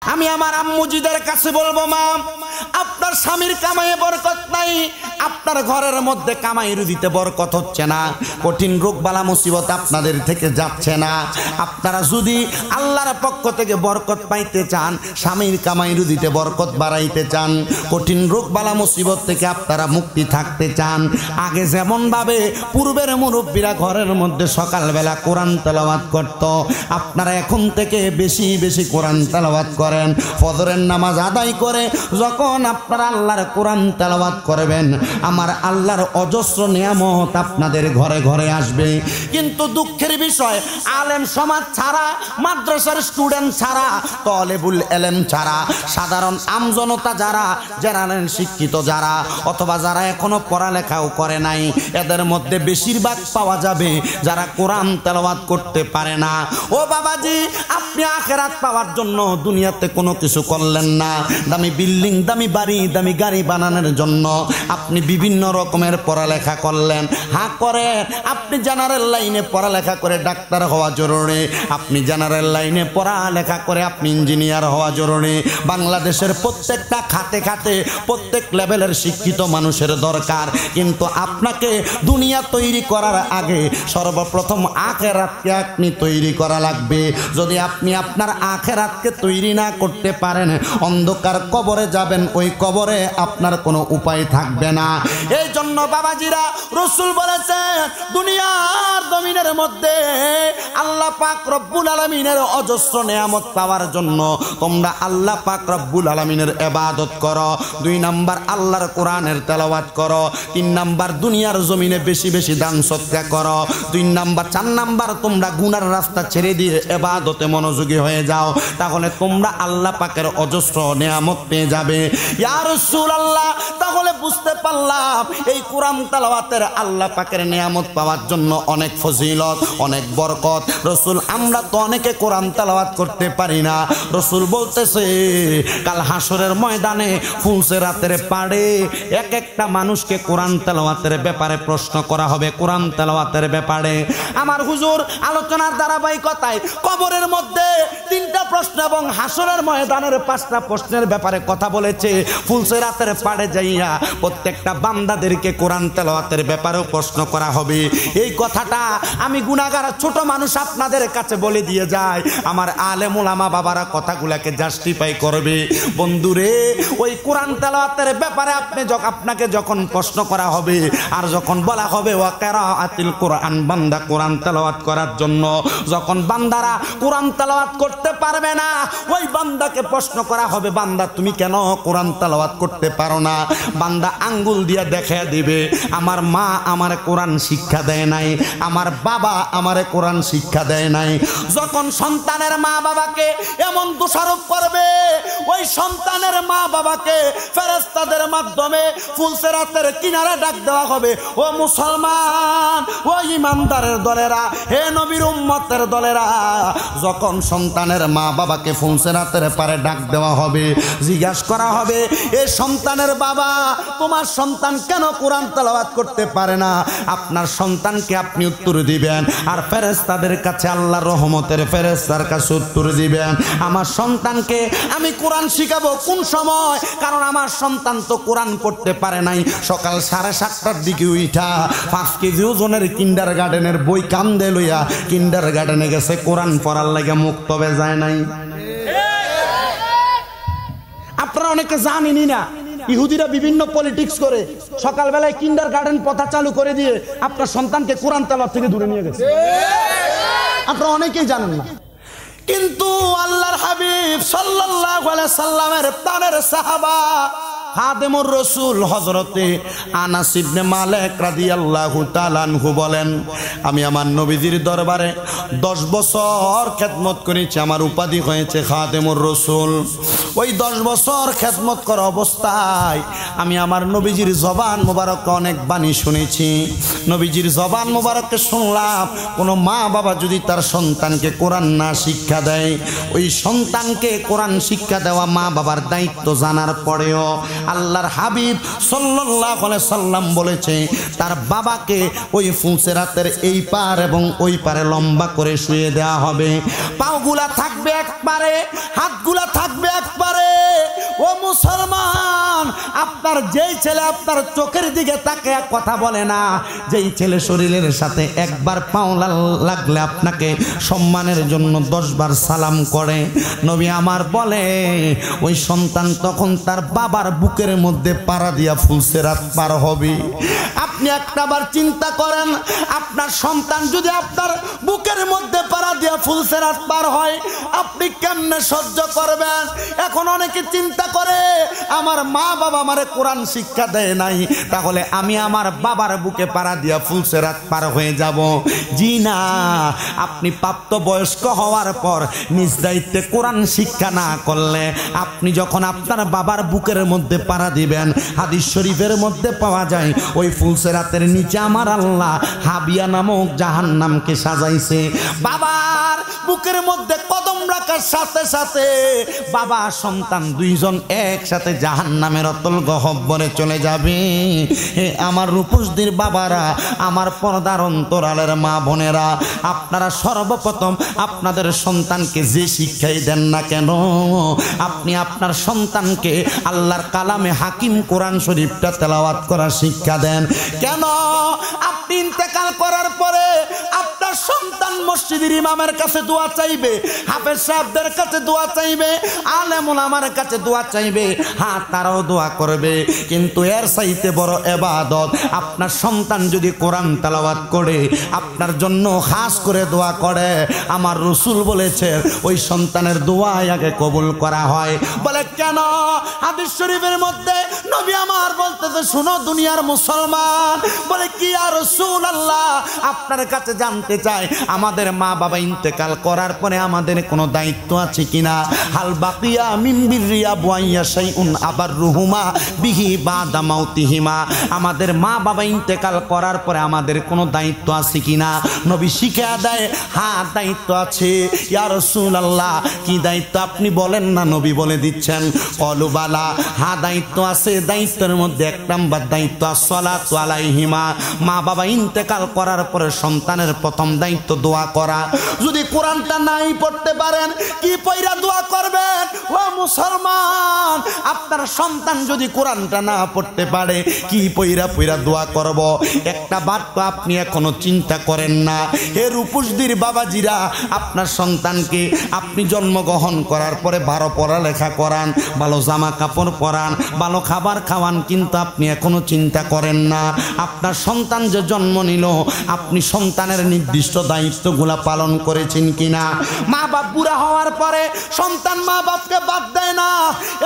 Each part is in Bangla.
আমি আমার আম্মুজিদের কাছে বলবো, মা আপনার স্বামীর কামাইয়ে বরকত নাই, আপনার ঘরের মধ্যে কামাই রুজিতে বরকত হচ্ছে না, কঠিন রোগ বালা মুসিবত আপনাদের থেকে যাচ্ছে না। আপনারা যদি আল্লাহর পক্ষ থেকে বরকত পাইতে চান, স্বামীর কামাই রুজিতে বরকত বাড়াইতে চান, কঠিন রোগ বালা মুসিবত থেকে আপনারা মুক্তি থাকতে চান, আগে যেমন ভাবে পূর্বের মুরব্বীরা ঘরের মধ্যে সকালবেলা কোরআন তেলাওয়াত করত, আপনারা এখন থেকে বেশি বেশি কোরআন তেলাওয়াত করেন। ফজরের নামাজ আদায় করে যখন আপনারা আল্লাহর কোরআন তেলাওয়াত করবেন, আমার আল্লাহর অজস্র নিয়ামত আপনাদের ঘরে ঘরে আসবে। কিন্তু দুঃখের বিষয়, আলেম সমাজ ছাড়া, মাদ্রাসার স্টুডেন্ট ছাড়া, তলেবুল এলেম ছাড়া, সাধারণ আমজনতা যারা, জেনারেল শিক্ষিত যারা, অথবা যারা এখনো পড়ালেখাও করে নাই, এদের মধ্যে বেশিরভাগ পাওয়া যাবে যারা কোরআন তেলাওয়াত করতে পারে না। ও বাবাজি, আপনি আখিরাত পাওয়ার জন্য দুনিয়াতে কোনো কিছু করলেন না, দামি বিল্ডিং, দামি বাড়ি, দামি গাড়ি বানানোর জন্য আপনি বিভিন্ন রকমের পড়ালেখা করলেন। হ্যাঁ করে, আপনি জেনারেল লাইনে পড়ালেখা করে ডাক্তার হওয়া জরুরি, আপনি জেনারেল লাইনে পড়ালেখা করে আপনি ইঞ্জিনিয়ার হওয়া জরুরি। বাংলাদেশের প্রত্যেকটা খাতে খাতে প্রত্যেক লেভেলের শিক্ষিত মানুষের দরকার, কিন্তু আপনাকে দুনিয়া তৈরি করার আগে সর্বপ্রথম আখিরাতকে আপনি তৈরি করা লাগবে। যদি আপনি আপনার আখিরাতকে তৈরি না করতে পারেন, অন্ধকার কবরে যাবেন, ওই কবরে আপনার কোনো উপায় থাকবে না। এই জন্য বাবাজিরা, রাসূল বলেছেন দুনিয়ার জমিনের মধ্যে আল্লাহ পাক রব্বুল আলামিনের অজস্র নিয়ামত পাওয়ার জন্য তোমরা আল্লাহ পাক রব্বুল আলামিনের ইবাদত করো। 2 নাম্বার আল্লাহর কোরআনের তেলাওয়াত করো। 3 নাম্বার দুনিয়ার জমিনে বেশি বেশি দান সদকা করো। 2 নাম্বার 4 নাম্বার তোমরা গুনার রাস্তা ছেড়ে দিয়ে ইবাদতে মনোযোগী হয়ে যাও, তাহলে তোমরা আল্লাহ পাকের অজস্র নিয়ামত পেয়ে যাবে। ইয়া রাসূলুল্লাহ, তাহলে বুঝতে পারলাম এই কোরআন তেলাওয়াতের আল্লাহ পাকের নিয়ামত পাওয়ার জন্য অনেক ফজিলত, অনেক বরকত। রাসূল, আমরা তো অনেকে কোরআন তেলাওয়াত করতে পারি না। রাসূল বলতেছে কাল হাসরের ময়দানে ফুলসেরাতের পাড়ে এক একটা মানুষকে কোরআন তেলাওয়াতের ব্যাপারে প্রশ্ন করা হবে, কোরআন তেলাওয়াতের ব্যাপারে। আমার হুজুর আলোচনার ধারাবাহিকতায় কবরের মধ্যে 3টা প্রশ্ন এবং হাসরের ময়দানের 5টা প্রশ্নের ব্যাপারে কথা বলেছে। ফুলসেরাতের পাড়ে যাইয়া প্রত্যেকটা বান্দাদেরকে কোরআন তেলাওয়াতের ব্যাপারেও প্রশ্ন করা হবে। এই কথাটা আমি গুনাহগার ছোট মানুষ আপনাদের কাছে বলে দিয়ে যাই, আমার আলেম ওলামা বাবারা কথাগুলাকে জাস্টিফাই করবে। বন্ধুরে, ওই কোরআন তেলাওয়াতের ব্যাপারে আপনাকে যখন প্রশ্ন করা হবে আর যখন বলা হবে ওয়া কিরাআতিল কোরআন, বান্দা কোরআন তেলাওয়াত করার জন্য, যখন বান্দারা কোরআন তেলাওয়াত করতে পারবে না, ওই বান্দাকে প্রশ্ন করা হবে, বান্দা তুমি কেন কোরআন তেলাওয়াত করতে পারো না? বান্দা আঙ্গুল দিয়ে দেখা দিবে, আমার মা আমার কোরআন শিক্ষা দেয় নাই, আমার বাবা আমারে কোরআন শিক্ষা দেয় নাই। যখন সন্তানের মা বাবাকে এমন দোষারোপ করবে, ওই সন্তানের মা বাবাকে ফেরেশতাদের মাধ্যমে ফুলসেরাতের কিনারে ডাক দেওয়া হবে, ও মুসলমান, ও ইমানদারের দলেরা, হে নবীর উম্মতের দলেরা। যখন সন্তানের মা বাবাকে ফুলসেরাতের পারে ডাক দেওয়া হবে, জিজ্ঞাসা করা হবে, এ সন্তানের বাবা, তোমার সন্তান কেন কোরআন তেলাওয়াত করতে পারে না? আপনার সন্তানকে আপনি উত্তর দিবেন, আর ফেরেশতাদের কাছে আল্লাহর রহমতের ফেরেশতার কাছে উত্তর দিবেন, আমার সন্তানকে আমি কোরআন শিখাবো কোন সময়? কারণ আমার সন্তান তো কোরআন পড়তে পারে নাই। সকাল 7:30টার দিকে উঠা 5 কেজি ওজনের কিন্ডার গার্ডেনের বই কান্দে লইয়া কিন্ডার গার্ডেনে গেছে, কোরআন পড়ার লাগে মুক্তবে যায় নাই। আপনারা অনেকে জানেনই না, ইহুদিরা বিভিন্ন পলিটিক্স করে সকালবেলায় কিন্ডার গার্ডেন পথা চালু করে দিয়ে আপনার সন্তানকে কোরআন তেলাওয়াত থেকে দূরে নিয়ে গেছে। আপনারা অনেকেই জানেন না, কিন্তু আল্লাহর হাবিব সাল্লাল্লাহু আলাইহি সাল্লামের প্রাণের সাহাবা খাদেমুর রাসূল হযরতে আনাস ইবনে মালিক রাদিয়াল্লাহু তাআলা আনহু বলেন, আমি আমার নবীজির দরবারে 10 বছর খেদমত করেছি, আমার উপাধি হয়েছে খাদেমুর রাসূল। ওই 10 বছর খেদমত করা অবস্থায় আমি আমার নবীজির জবান মোবারকে অনেক বাণী শুনেছি। নবীজির জবান মোবারকে শুনলাম, কোনো মা বাবা যদি তার সন্তানকে কোরআন না শিক্ষা দেয়, ওই সন্তানকে কোরআন শিক্ষা দেওয়া মা বাবার দায়িত্ব জানার পরেও আল্লাহর হাবিব সাল্লাল্লাহু আলাইহি সাল্লাম বলেছে তার বাবাকে ওই ফুলসেরাতের এই পার এবং ওই পারে লম্বা করে শুয়ে দেওয়া হবে। পাগুলা থাকবে একবারে, হাতগুলা থাকবে একবারে। ও মুসলমান, আপনার যেই ছেলে আপনার চোখের দিকে তাকিয়ে কথা বলে না, যেই ছেলে শরীরের সাথে একবার পাও লাগলে আপনাকে সম্মানের জন্য 10 বার সালাম করে, নবী আমার বলে ওই সন্তান তখন তার বাবার বুকের মধ্যে পাড়া দিয়া ফুলসেরাত পার হবে। আপনি একটাবার চিন্তা করেন, আপনার সন্তান যদি আপনার বুকের মধ্যে পাড়া দিয়া ফুলসেরাত পার হয়, আপনি কেমনে সহ্য করবেন? এখন অনেকে চিন্তা করে আমার মা বাবা আমারে কোরআন শিক্ষা দেয় নাই, তাহলে আমি আমার বাবার বুকে পাড়া দিয়া ফুলসেরাত পার হয়ে যাব। জি না, আপনি প্রাপ্ত বয়স্ক হওয়ার পর নিজ দায়িত্বে কোরআন শিক্ষা না করলে আপনি যখন আপনার বাবার বুকের মধ্যে পাড়া দিবেন, হাদিস শরীফের মধ্যে পাওয়া যায় ওই ফুলসেরাতের নিচে আমার আল্লাহ হাবিয়া নামক জাহান্নামকে সাজাইছে। বাবার বুকের মধ্যে কদম রাখার সাথে সাথে বাবা সন্তান দুইজন একসাথে জাহান্নামের অতল গহ্বরে চলে যাবে। আমার রূপসদীর বাবারা, আমার পর্দার অন্তরালের মা বোনেরা, আপনারা সর্বপ্রথম আপনাদের সন্তানকে যে শিক্ষাই দেন না কেন, আপনি আপনার সন্তানকে আল্লাহর কালামে হাকিম কোরআন শরীফটা তেলাওয়াত করার শিক্ষা দেন। কেন? আপনি ইন্তেকাল করার পরে আপনার সন্তান মসজিদের ইমামের কাছে দোয়া চাইবে, হাফেজ সাহেবদের কাছে দোয়া চাইবে, আলেম ওলামার কাছে দোয়া চাইবে, হ্যাঁ তারাও দোয়া করবে। কিন্তু এর চাইতে বড় ইবাদত আপনার সন্তান যদি কোরআন তেলাওয়াত করে আপনার জন্য খাস করে দোয়া করে, আমার রাসূল বলেছে ওই সন্তানের দোয়া আগে কবুল করা হয়। বলে কেন? হাদিস শরীফের মধ্যে নবী আমার বলতেছে, শুনো দুনিয়ার মুসলমান, বলে কি আর রাসূলুল্লাহ আপনার কাছে জানতে চাই আমাদের মা বাবা ইন্তেকাল করার পরে আমাদের কোনো দায়িত্ব আছে কিনা? হাল বাকিয়া মিন বিররিয়া বুয়াইয়া শাইউন আবার রুহুমা বিহি বাদা মাউতিহিমা, আমাদের মা বাবা ইন্তেকাল করার পরে আমাদের কোনো দায়িত্ব আছে কিনা? নবী শিখিয়ে দেয়, হ্যাঁ দায়িত্ব আছে। ইয়া রাসূলুল্লাহ কি দায়িত্ব আপনি বলেন না? নবী বলে দিচ্ছেন, ক্বালু বালা, হ্যাঁ দায়িত্ব আছে। দায়িত্বের মধ্যে 1 নাম্বার দায়িত্ব আসসালাতু আলাইহিমা, মা বাবা ইন্তেকাল করার পরে সন্তানের প্রথম দায়িত্ব দোয়া করা। যদি কোরআনটা নাই পড়তে পারেন কি পয়রা দোয়া করবেন? ও মুসলমান, আপনার সন্তান যদি কোরআনটা না পড়তে পারে কি পয়রা পয়রা দোয়া করব? একটা বার তো আপনি এখনো চিন্তা করেন না। হে রূপসদীর বাবাজিরা, আপনার সন্তানকে আপনি জন্মগ্রহণ করার পরে ভালো পড়ালেখা করান, ভালো জামা কাপড় পরান, ভালো খাবার খাওয়ান, কিন্তু আপনি এখনো চিন্তা করেন না আপনার সন্তান যে জন্ম নিল আপনি সন্তানের নির্দিষ্ট দায়িত্বগুলা পালন করেছেন কিনা। মা বাপ বুড়া হওয়ার পরে সন্তান মা বাপকে বাদ দেয় না,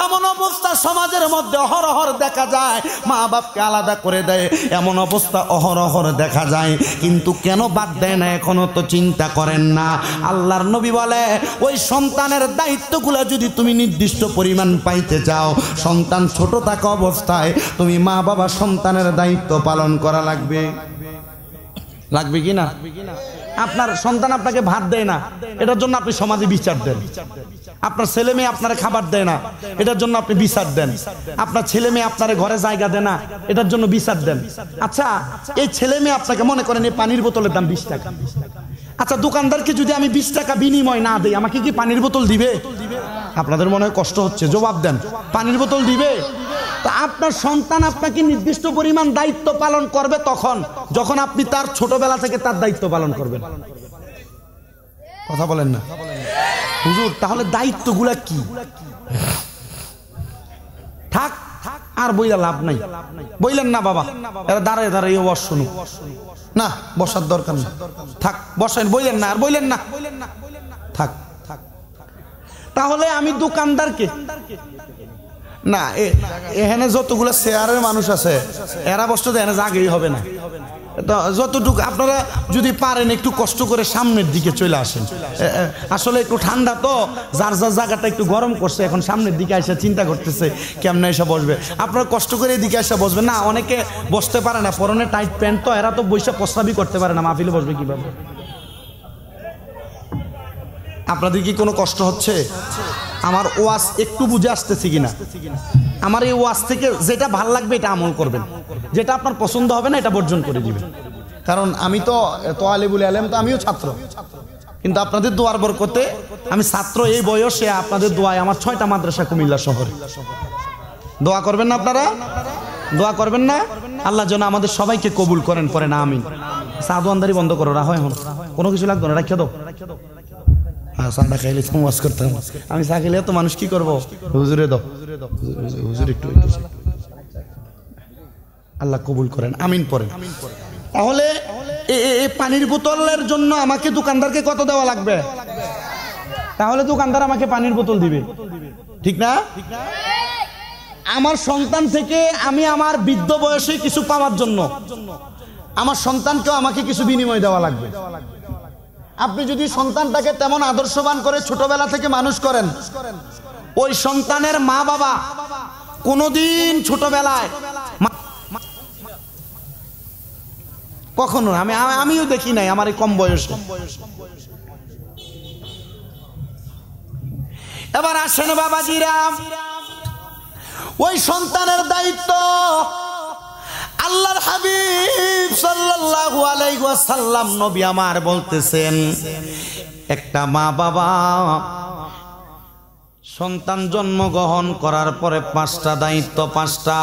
এমন অবস্থা সমাজের মধ্যে অহরহর দেখা যায়। মা বাপকে আলাদা করে দেয়, এমন অবস্থা অহরহর দেখা যায়। কিন্তু কেন বাদ দেয় না এখনো তো চিন্তা করেন না। আল্লাহর নবী বলে ওই সন্তানের দায়িত্বগুলা যদি তুমি নির্দিষ্ট পরিমাণ পাইতে চাও, সন্তান ছোট থাকা অবস্থায় তুমি মা বাবা সন্তানের দায়িত্ব পালন করা লাগবে। লাগবে কি না? আপনার সন্তান আপনাকে ভাত দেয় না, এটার জন্য আপনি সমাজে বিচার দেন। আপনার ছেলে মেয়ে আপনার খাবার দেয় না, এটার জন্য আপনি বিচার দেন। আপনার ছেলে মেয়ে আপনার ঘরে জায়গা দেয় না, এটার জন্য বিচার দেন। আচ্ছা, এই ছেলে মেয়ে আপনাকে মনে করেন এই পানির বোতলের দাম 20 টাকা। আচ্ছা, দোকানদারকে যদি আমি 20 টাকা বিনিময় না দেই, আমাকে কি পানির বোতল দিবে? আপনাদের মনে হয় কষ্ট হচ্ছে, জবাব দেন, পানির বোতল দিবে? তা আপনার সন্তান আপনাকে নির্দিষ্ট পরিমাণ দায়িত্ব পালন করবে তখন যখন আপনি তার ছোটবেলা থেকে তার দায়িত্ব পালন করবেন। কথা বলেন না হুজুর? তাহলে দায়িত্বগুলা কি? থাক আর বইলা লাভ নাই, বইলেন না বাবা, এরা দাঁড়ায় দাঁড়ায় বস, শুনুন না, বসার দরকার নেই, থাক বসেন, বইলেন না আর বইলেন না, থাক। তাহলে আমি দোকানদারকে না, এখানে যতগুলো শেয়ারের মানুষ আছে এরা বসতে এখানে জাগেই হবে না। তো যতটুকু আপনারা যদি পারেন একটু কষ্ট করে সামনের দিকে চলে আসেন। আসলে একটু ঠান্ডা তো, যার যার জায়গাটা একটু গরম করছে, এখন সামনের দিকে এসে চিন্তা করতেছে কেমনে এসে বসবে। আপনারা কষ্ট করে এদিকে এসে বসবেন না। অনেকে বসতে পারে না, পরনে টাইট প্যান্ট, তো এরা তো বৈশা প্রস্রাবই করতে পারে না, মাহফিলে বসবে কিভাবে? আপনাদের কি কোনো কষ্ট হচ্ছে? আমার ওয়াজ একটু বুঝে আসতেছি কিনা? আমার এই ওয়াজ থেকে যেটা ভাল লাগবে এটা আমল করবেন, যেটা আপনার পছন্দ হবে না এটা বর্জন করে দিবেন। কারণ আমি তো আলিবুল আলেম, তো আমিও ছাত্র, কিন্তু আপনাদের দোয়ার বরকতে আমি ছাত্র, এই বয়সে আপনাদের দোয়ায় আমার 6টা মাদ্রাসা কুমিল্লা শহরে। দোয়া করবেন না আপনারা? দোয়া করবেন না? আল্লাহ যেন আমাদের সবাইকে কবুল করেন, পড়েন আমিন। সাদওয়ানদারি বন্ধ করো, রাখো, এখন কোনো কিছু লাগতো না, রাখিয়ে দাও। হ্যাঁ, চাটা খাইলে ওয়াজ করতাম আমি, চা খেলে তো মানুষ কি করবো, হুজুরে দাও, হুজুর একটু আল্লাহ কবুল করেন, আমিন পড়েন। তাহলে এই পানির বোতলের জন্য আমাকে দোকানদারকে কত দেওয়া লাগবে? তাহলে দোকানদার আমাকে পানির বোতল দিবে, ঠিক না? আমার সন্তান থেকে আমি আমার বৃদ্ধ বয়সে কিছু পাওয়ার জন্য আমার সন্তানকেও আমাকে কিছু বিনিময় দেওয়া লাগবে। আপনি যদি সন্তানটাকে তেমন আদর্শবান করে ছোটবেলা থেকে মানুষ করেন, ওই সন্তানের মা বাবা কোনোদিন ছোটবেলায় কখনো, আমিও দেখি নাই আমার এই কম বয়সে। এবার আসেন বাবাজিরা, ওই সন্তানের দায়িত্ব আল্লাহর হাবিব সাল্লাল্লাহু আলাইহি ওয়াসাল্লাম নবী আমার বলতেছেন, একটা মা বাবা সন্তান জন্মগ্রহণ করার পরে 5টা দায়িত্ব, 5টা।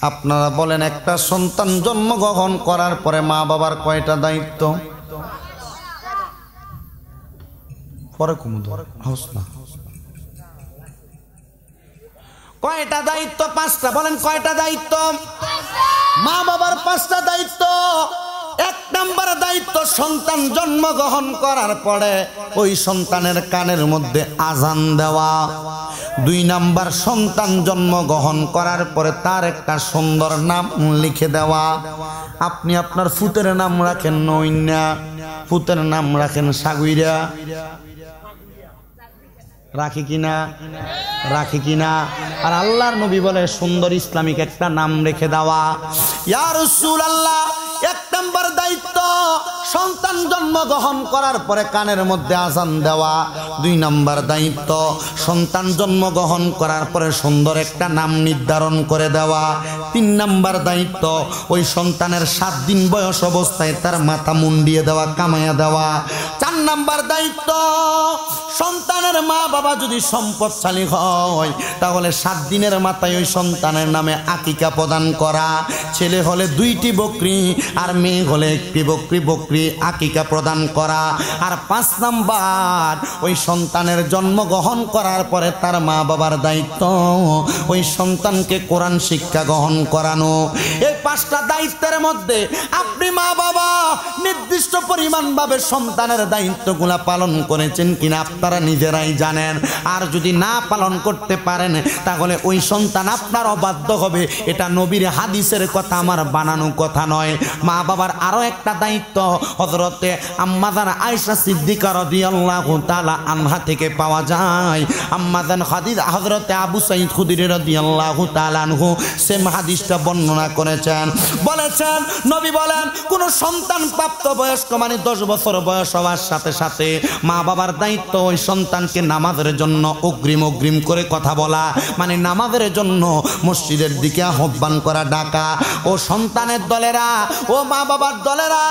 আপনারা বলেন একটা সন্তান জন্মগ্রহণ করার পরে মা বাবার কয়টা দায়িত্ব? পরে কয়টা দায়িত্ব? 5টা। বলেন কয়টা দায়িত্ব? মা বাবার 5টা দায়িত্ব। 1 নম্বর দায়িত্ব, সন্তান জন্মগ্রহণ করার পরে ওই সন্তানের কানের মধ্যে আজান দেওয়া। 2 নম্বর, সন্তান জন্মগ্রহণ করার পরে তার একটা সুন্দর নাম লিখে দেওয়া। আপনি আপনার ফুতের নাম রাখেন নইন্যা, ফুতের নাম রাখেন সাগুইরা, রাখি কিনা? রাখি কিনা? আর আল্লাহর নবী বলে সুন্দর ইসলামিক একটা নাম রেখে দেওয়া। ইয়া রাসূলুল্লাহ, 1 নম্বর দায়িত্ব সন্তান জন্মগ্রহণ করার পরে কানের মধ্যে আজান দেওয়া। 2 নম্বর দায়িত্ব, সন্তান জন্মগ্রহণ করার পরে সুন্দর একটা নাম নির্ধারণ করে দেওয়া। 3 নম্বর দায়িত্ব, ওই সন্তানের 7 দিন বয়স অবস্থায় তার মাথা মুন্ডিয়ে দেওয়া, কামাইয়া দেওয়া। 4 নম্বর দায়িত্ব, সন্তানের মা বাবা যদি সম্পদশালী হয় তাহলে 7 দিনের মাথায় ওই সন্তানের নামে আকিকা প্রদান করা। ছেলে হলে 2টি বকরি আর মেয়ে হলে 1টি বকরি আকিকা প্রদান করা। আর 5 নাম্বার, ওই সন্তানের জন্মগ্রহণ করার পরে তার মা বাবার দায়িত্ব ওই সন্তানকে কোরআন শিক্ষা গ্রহণ করানো। এই 5টা দায়িত্বের মধ্যে আপনি মা বাবা নির্দিষ্ট পরিমাণ ভাবে সন্তানের দায়িত্বগুলা পালন করেছেন কিনা আপনারা নিজেরাই জানেন। আর যদি না পালন করতে পারেন তাহলে ওই সন্তান আপনার অবাধ্য হবে। এটা নবীর হাদিসের কথা, আমার বানানো কথা নয়। মা বাবার আরো একটা দায়িত্ব হযরতে আম্মা জান আয়েশা সিদ্দিকা রাদিয়াল্লাহু তাআলা আনহা থেকে পাওয়া যায়। আম্মা জান খাদিজা হযরতে আবু সাঈদ খুদরি রাদিয়াল্লাহু তাআলা আনহু সেম হাদিসটা বর্ণনা করেছেন। বলেছেন, নবী বলেন, কোন সন্তান প্রাপ্ত বয়স্ক মানে 10 বছর বয়স হওয়ার সাথে সাথে মা বাবার দায়িত্ব ওই সন্তানকে নামাজের জন্য অগ্রিম করে কথা বলা, মানে নামাজের জন্য মসজিদের দিকে আহ্বান করা, ডাকা। ও সন্তানের দলেরা, ও মা বাবার দলেরা,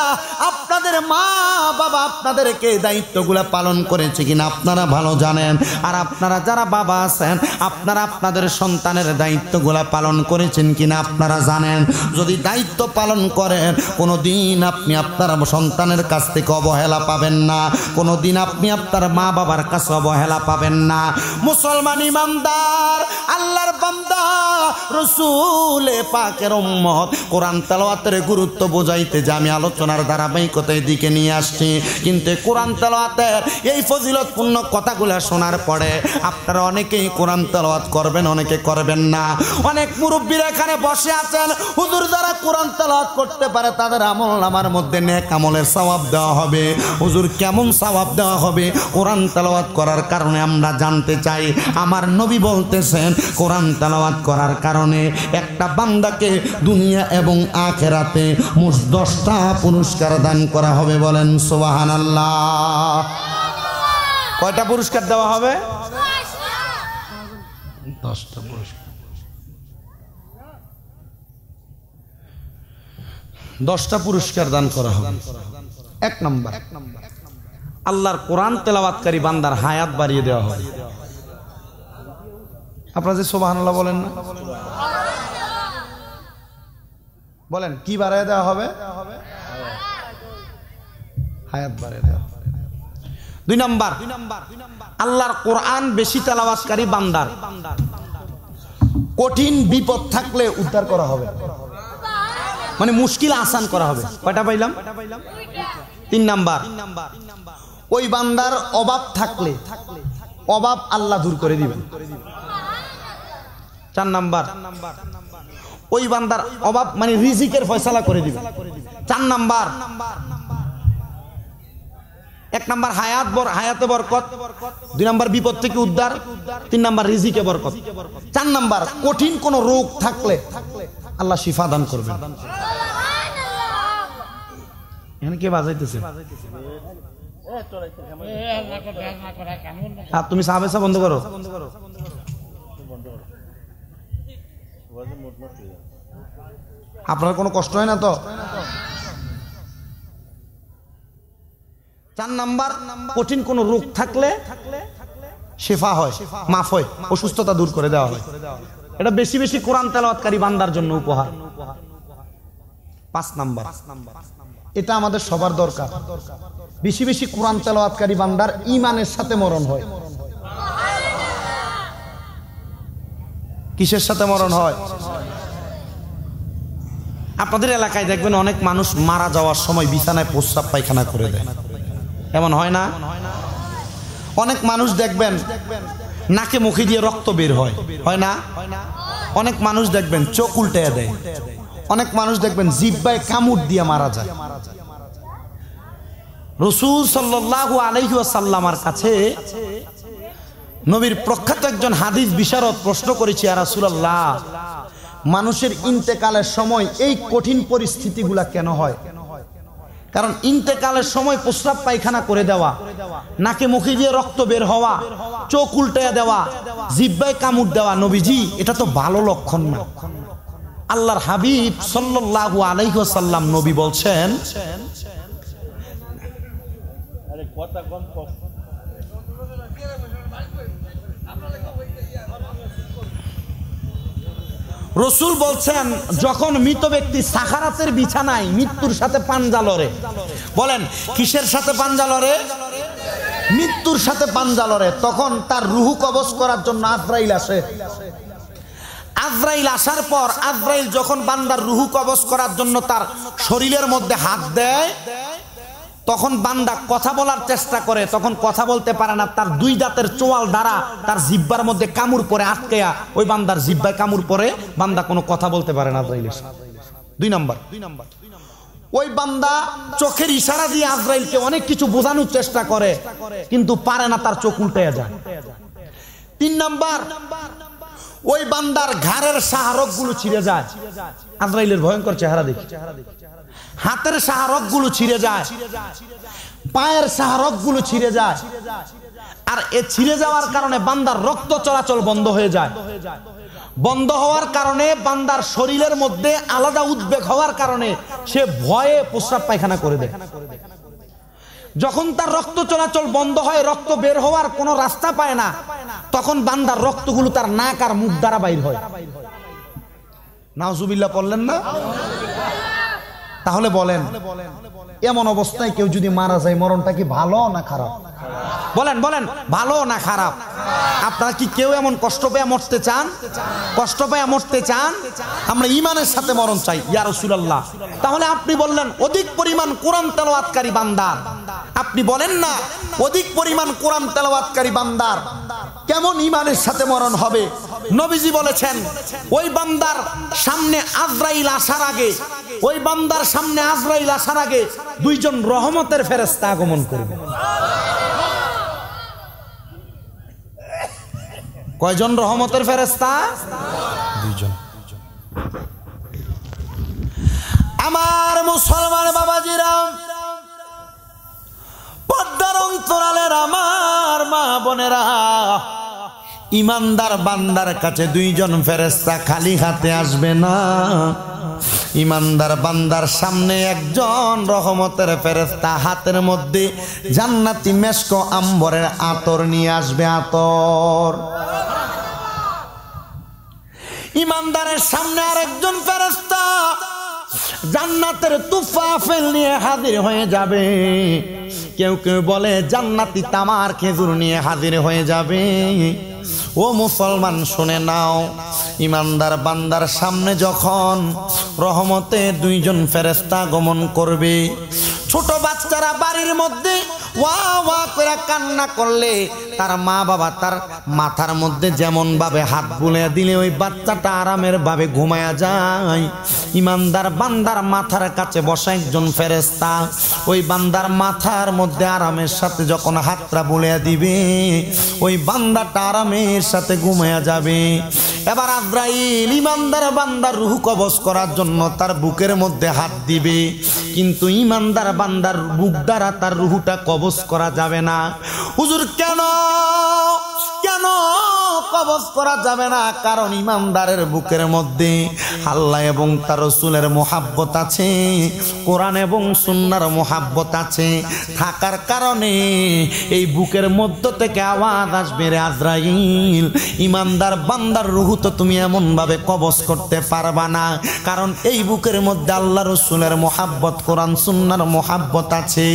আপনাদের মা বাবা আপনাদেরকে দায়িত্বগুলো পালন করেছে কিনা আপনারা ভালো জানেন। আর আপনারা যারা বাবা আছেন আপনারা আপনাদের সন্তানের দায়িত্বগুলো পালন করেছেন কিনা আপনারা জানেন। যদি দায়িত্ব পালন করেন কোনোদিন আপনি আপনার সন্তানের কাছ থেকে অবহেলা পাবেন না, কোনোদিন আপনি আপনার মা বাবার কাছে অবহেলা পাবেন না। মুসলমান ইমানদার, আল্লাহর বান্দা, রাসূল পাকের উম্মত, কোরআন তেলাওয়াতের গুরুত্ব বোঝাইতে যে আমি আলোচনার ধারাবাহিকতার দিকে নিয়ে আসছি। কিন্তু কোরআন তেলাওয়াতের এই ফজিলতপূর্ণ কথাগুলো শোনার পরে আপনারা অনেকেই কোরআন তেলাওয়াত করবেন, অনেকে করবেন না। অনেক মুরব্বীরা এখানে বসে আছেন, হুজুর যারা কোরআন তেলাওয়াত করতে পারে তাদের আমলনামার মধ্যে নেক আমলের সওয়াব দেওয়া হবে। হুজুর কেমন সওয়াব দেওয়া হবে? কোরআন তেলাওয়াত করার কারণে আমরা জানতে চাই। আমার নবী বলতেছেন কোরআন তেলাওয়াত করার কারণে একটা বান্দাকে দুনিয়া এবং আখিরাতে মোট 10টা পুরস্কার দান করা হবে। বলেন সুবহানাল্লাহ। কয়টা পুরস্কার দেওয়া হবে? 10টা পুরস্কার। 10টা পুরস্কার দান করা হবে। 1 নাম্বার, আল্লাহর কোরআন তেলাওয়াতকারী বান্দার হায়াত বাড়িয়ে দেওয়া হবে। আপনারা যে সুবহানাল্লাহ বলেন না, বলেন কি বাড়িয়ে দেওয়া হবে? হায়াত বাড়িয়ে দেওয়া হবে। 2 নাম্বার, আল্লাহর কোরআন বেশি তেলাওয়াতকারী বান্দার কঠিন বিপদ থাকলে উদ্ধার করা হবে, মানে মুশকিল আসান করা হবে। কয়টা পাইলাম? 3 নাম্বার, ওই বান্দার অভাব থাকলে অভাব আল্লাহ দূর করে দিবেন। 4 নাম্বার, ওই বান্দার অভাব মানে রিজিকের ফয়সালা করে দিবেন। 4 নাম্বার, 1 নাম্বার হায়াতে বরকত, 2 নাম্বার বিপদ থেকে উদ্ধার, 3 নাম্বার রিজিকে বরকত, 4 নাম্বার কঠিন কোন রোগ থাকলে আল্লাহ শিফা দান করবেন। এখানে কে বাজাইতেছে? তুমি সাহাবেসা বন্ধ করো। আপনার কোনো কষ্ট হয় না তো? 4 নাম্বার, কঠিন কোন রোগ থাকলে শিফা হয়, মাফ হয়, অসুস্থতা দূর করে দেওয়া হয়। এটা বেশি বেশি কোরআন তেলাওয়াতকারী বান্দার জন্য উপহার। 5 নাম্বার, এটা আমাদের সবার দরকার, বেশি বেশি কোরআন তেলাওয়াতকারী বান্দার ঈমানের সাথে মরণ হয়। কিসের সাথে মরণ হয়? আপনাদের এলাকায় দেখবেন অনেক মানুষ মারা যাওয়ার সময় বিছানায় প্রস্রাব পায়খানা করে দেয়, এমন হয় না? অনেক মানুষ দেখবেন নাকে মুখে দিয়ে রক্ত বের হয়, হয় না? অনেক মানুষ দেখবেন চোখ উল্টে দেয়, অনেক মানুষ দেখবেন জিহ্বায় কামড় দিয়ে মারা যায়। রাসূল সাল্লাল্লাহু আলাইহি ওয়াসাল্লামের কাছে নবীর প্রখ্যাত একজন হাদিস বিশারদ প্রশ্ন করেছে, ইয়া রাসূলুল্লাহ, মানুষের ইন্তেকালের সময় এই কঠিন পরিস্থিতিগুলা কেন হয়? কারণ ইন্তেকালের সময় প্রস্রাব পায়খানা করে দেওয়া, নাকে মুখে দিয়ে রক্ত বের হওয়া, চোখ উল্টাইয়া দেওয়া, জিহ্বায় কামড় দেওয়া, নবীজি এটা তো ভালো লক্ষণ না। আল্লাহর হাবিব সাল্লাল্লাহু আলাইহি ওয়াসাল্লাম নবী বলছেন, রসুল বলছেন, যখন মৃত ব্যক্তি সাখারাতের বিছানায় মৃত্যুর সাথে পাঞ্জা লড়ে, বলেন কিসের সাথে পাঞ্জা লড়ে? মৃত্যুর সাথে পাঞ্জা লড়ে, তখন তার রুহু কবজ করার জন্য আজরাইল আসে। আজরাইল আসার পর আজরাইল যখন বান্দার রুহু কবজ করার জন্য তার শরীরের মধ্যে হাত দেয়, তখন বান্দা কথা বলার চেষ্টা করে, তখন কথা বলতে পারে না। তার 2 দাঁতের চোয়াল দ্বারা তার জিহ্বার মধ্যে কামড় পড়ে, আটকেয়া ওই বান্দার জিহ্বায় কামড় পড়ে, বান্দা কোনো কথা বলতে পারে না। 2 নাম্বার, ওই বান্দা চোখের ইশারা দিয়ে আজরাইলকে অনেক কিছু বোঝানোর চেষ্টা করে, কিন্তু পারে না, তার চোখ উল্টে যায়। 3 নাম্বার, ওই বান্দার ঘাড়ের শাহরগ গুলো ছিঁড়ে যায়। আজরাইলের ভয়ঙ্কর চেহারা দেখি। হাতের শাহরগ গুলো ছিঁড়ে যায়, পায়ের শাহরগ গুলো ছিঁড়ে যায়, আর এ ছিঁড়ে যাওয়ার কারণে বান্দার রক্ত চলাচল বন্ধ হয়ে যায়। বন্ধ হওয়ার কারণে বান্দার শরীরের মধ্যে আলাদা উদ্বেগ হওয়ার কারণে সে ভয়ে প্রস্রাব পায়খানা করে দেয়। যখন তার রক্ত চলাচল বন্ধ হয়, রক্ত বের হওয়ার কোনো রাস্তা পায় না, তখন বান্দার রক্তগুলো তার নাক আর মুখ দ্বারা বাইর হয়। নাউজুবিল্লাহ পড়লেন না? তাহলে বলেন, এমন অবস্থায় কেউ যদি মারা যায়, মরণটা কি ভালো না খারাপ? বলেন বলেন, ভালো না খারাপ? আপনারা কি কেউ এমন কষ্ট পেয়ে মরতে চান? কষ্ট পেয়ে মরতে চান? আমরা ঈমানের সাথে মরণ চাই, ইয়া রাসূলুল্লাহ। তাহলে আপনি বললেন অধিক পরিমাণ কোরআন তেলাওয়াতকারী বান্দার, আপনি বলেন না অধিক পরিমাণ কোরআন তেলাওয়াতকারী বান্দার কেমন ঈমানের সাথে মরণ হবে? নবীজি বলেছেন, ওই বান্দার সামনে আজরাইল আসার আগে, ওই বান্দার সামনে আজরাইল আসার আগে 2 জন রহমতের ফেরেশতা আগমন করবে। কয়জন রহমতের ফেরেশতা? 2 জন। আমার মুসলমান বাবাজিরা, পর্দার অন্তরালের আমার মা বোনেরা, ইমানদার বান্দার কাছে দুইজন ফেরেশতা খালি হাতে আসবে না। ইমানদার বান্দার সামনে একজন রহমতের ফেরেশতা হাতের মধ্যে জান্নাতি মেশক আম্বরের আতর নিয়ে আসবে, আতর। ইমানদারের সামনে আরেকজন ফেরেশতা জান্নাতের তুফাফেল নিয়ে হাজির হয়ে যাবে। কেউ কেউ বলে জান্নাতি তামার খেজুর নিয়ে হাজির হয়ে যাবে। ও মুসলমান শুনে নাও, ইমানদার বান্দার সামনে যখন রহমতে দুইজন ফেরেশতা গমন করবে, ছোট বাচ্চারা বাড়ির মধ্যে ওয়া ওয়া করে কান্না করলে তার মা বাবা তার মাথার মধ্যে যেমন ভাবে হাত বুলিয়ে দিলে ওই বাচ্চাটা আরামের ভাবে ঘুমায়া যায়। ইমানদার বান্দার মাথার কাছে বসা একজন ফেরেশতা ওই বান্দার মাথার মধ্যে আরামের সাথে যখন হাতটা বুলিয়ে দিবে, ওই বান্দাটা আরামের সাথে ঘুমায়া যাবে। এবার আজরাইল ইমানদার বান্দার রূহ কবজ করার জন্য তার বুকের মধ্যে হাত দিবে, কিন্তু ইমানদার বান্দার বুক দ্বারা তার রূহটা কবজ করা যাবে না। হুজুর কেন কেন কবজ করা যাবে না? কারণ ইমানদারের বুকের মধ্যে আল্লাহ এবং তার রাসূলের মুহাব্বত আছে, কোরআন এবং সুন্নাহর মুহাব্বত আছে থাকার কারণে এই বুকের মধ্য থেকে আওয়াজ আসবে, রে আজরাইল ইমানদার বান্দার রূহ তো তুমি এমন ভাবে কবজ করতে পারবা না, কারণ এই বুকের মধ্যে আল্লাহ রাসূলের মুহাব্বত, কোরআন সুন্নাহর মুহাব্বত আছে।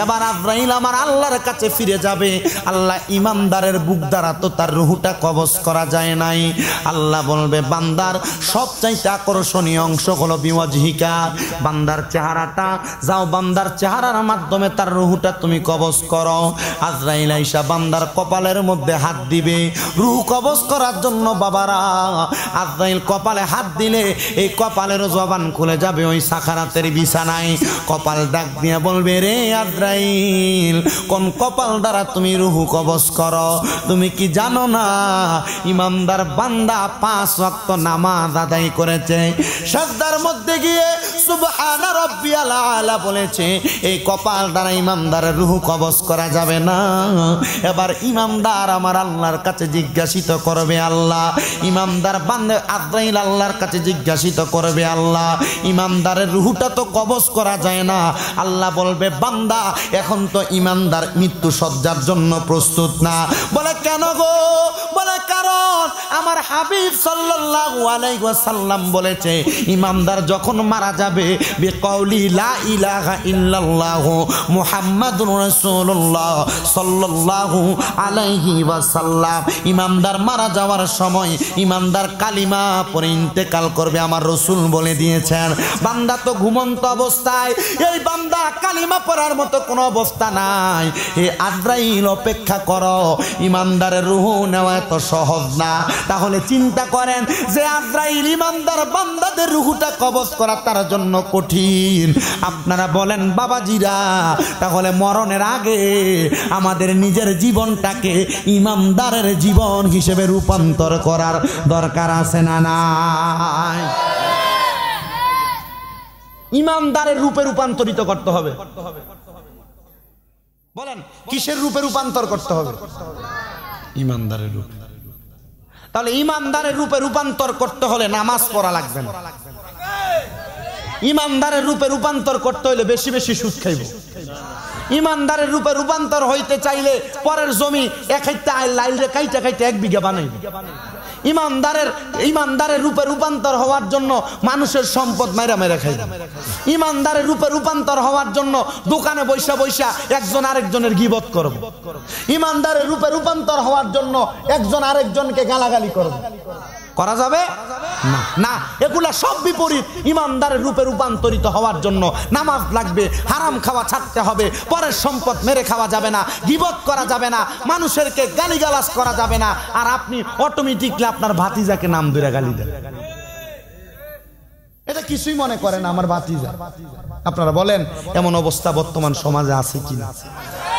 এবার আজরাইল আমার আল্লাহর কাছে ফিরে যাবে, আল্লাহ ইমানদারের বুক দ্বারা তো তার রূহটা কবজ করা যায় নাই। আল্লাহ বলবে বান্দার সবচাইতে আকর্ষণীয় অংশ হলো বিওয়াজহিকা, বান্দার চেহারাটা, যাও বান্দার চেহারার মাধ্যমে তার রূহটা তুমি কবজ করো। আজরাইল আইসা বান্দার কপালের মধ্যে হাত দিবে রূহ কবজ করার জন্য। বাবারা, আজরাইল কপালে হাত দিলে এই কপালের জবান খুলে যাবে ওই সাখারাতের বিছানায়। কপাল ডাক দিয়ে বলবে, রে আজরাইল কোন কপাল দ্বারা তুমি রূহ কবজ করো? তুমি কি জানো না ইমানদার বান্দা 5 ওয়াক্ত নামাজ আদায় করেছে, সাজদার মধ্যে গিয়ে সুবহানা রাব্বিয়াল আলা বলেছে, এই কপাল দ্বারা ইমানদারের রূহ কবজ করা যাবে না। এবার ইমানদার আমার আল্লাহর কাছে জিজ্ঞাসিত করবে, আল্লাহ ইমানদার বান্দা আজরাইল আল্লাহর কাছে জিজ্ঞাসিত করবে, আল্লাহ ইমানদারের রূহটা তো কবজ করা যায় না। আল্লাহ বলবে, বান্দা এখন তো ইমানদার মৃত্যু সজ্জার জন্য প্রস্তুত না। বলে কেন গো? বলে কারণ আমার হাবিব সাল্লাল্লাহু আলাইহি ওয়াসাল্লাম বলেছে, ইমানদার যখন মারা যাবে বিকাউলি লা ইলাহা ইল্লাল্লাহ মুহাম্মাদুর রাসূলুল্লাহ সাল্লাল্লাহু আলাইহি ওয়াসাল্লাম, ইমানদার মারা যাওয়ার সময় ইমানদার কালিমা পড়ে ইন্তেকাল করবে, আমার রাসূল বলে দিয়েছেন। বান্দা তো ঘুমন্ত অবস্থায়, এই বান্দা কালিমা পড়ার মতো কোনো অবস্থা নাই। হে আজরাইল অপেক্ষা করো, ইমানদারের রূহ নেওয়া এত সহজ না। তাহলে চিন্তা করেন যে আজরাইল ইমানদার বান্দাদের রূহটা কবজ করা তার জন্য কঠিন। আপনারা বলেন বাবাজিরা, তাহলে মরণের আগে আমাদের নিজের জীবনটাকে ইমানদারের জীবন হিসেবে রূপান্তর করার দরকার আছে না নাই? ইমানদারের রূপে রূপান্তরিত করতে হবে। বলেন কিসের রূপে রূপান্তর করতে হবে? ইমানদারের রূপে। তাহলে ইমানদারের রূপে রূপান্তর করতে হলে নামাজ পড়া লাগবে না। ইমানদারের রূপে রূপান্তর করতে হলে বেশি বেশি সুদ খাইব। ইমানদারের রূপে রূপান্তর হইতে চাইলে পরের জমি এক হাইতে লাইল রে কাইটা কাইটা 1 বিঘা বানাইবে। ইমানদারের রূপে রূপান্তর হওয়ার জন্য মানুষের সম্পদ মাইরা মাইরা খাইবে। ইমানদারের রূপে রূপান্তর হওয়ার জন্য দোকানে বৈশা বৈশা একজন আরেকজনের গীবত করবে। ইমানদারের রূপে রূপান্তর হওয়ার জন্য একজন আরেকজনকে গালাগালি করবে। করা যাবে না? না, এগুলা সব বিপরীত। ইমানদারের রূপে রূপান্তরিত হওয়ার জন্য নামাজ লাগবে, হারাম খাওয়া ছাড়তে হবে, পরের সম্পদ মেরে খাওয়া যাবে না, গীবত করা যাবে না, মানুষেরকে গালিগালাজ করা যাবে না। আর আপনি অটোমেটিকলি আপনার ভাতিজাকে নাম ধরে গালি দেন, এটা কিছুই মনে করেন আমার ভাতিজা। আপনারা বলেন এমন অবস্থা বর্তমান সমাজে আছে কিনা?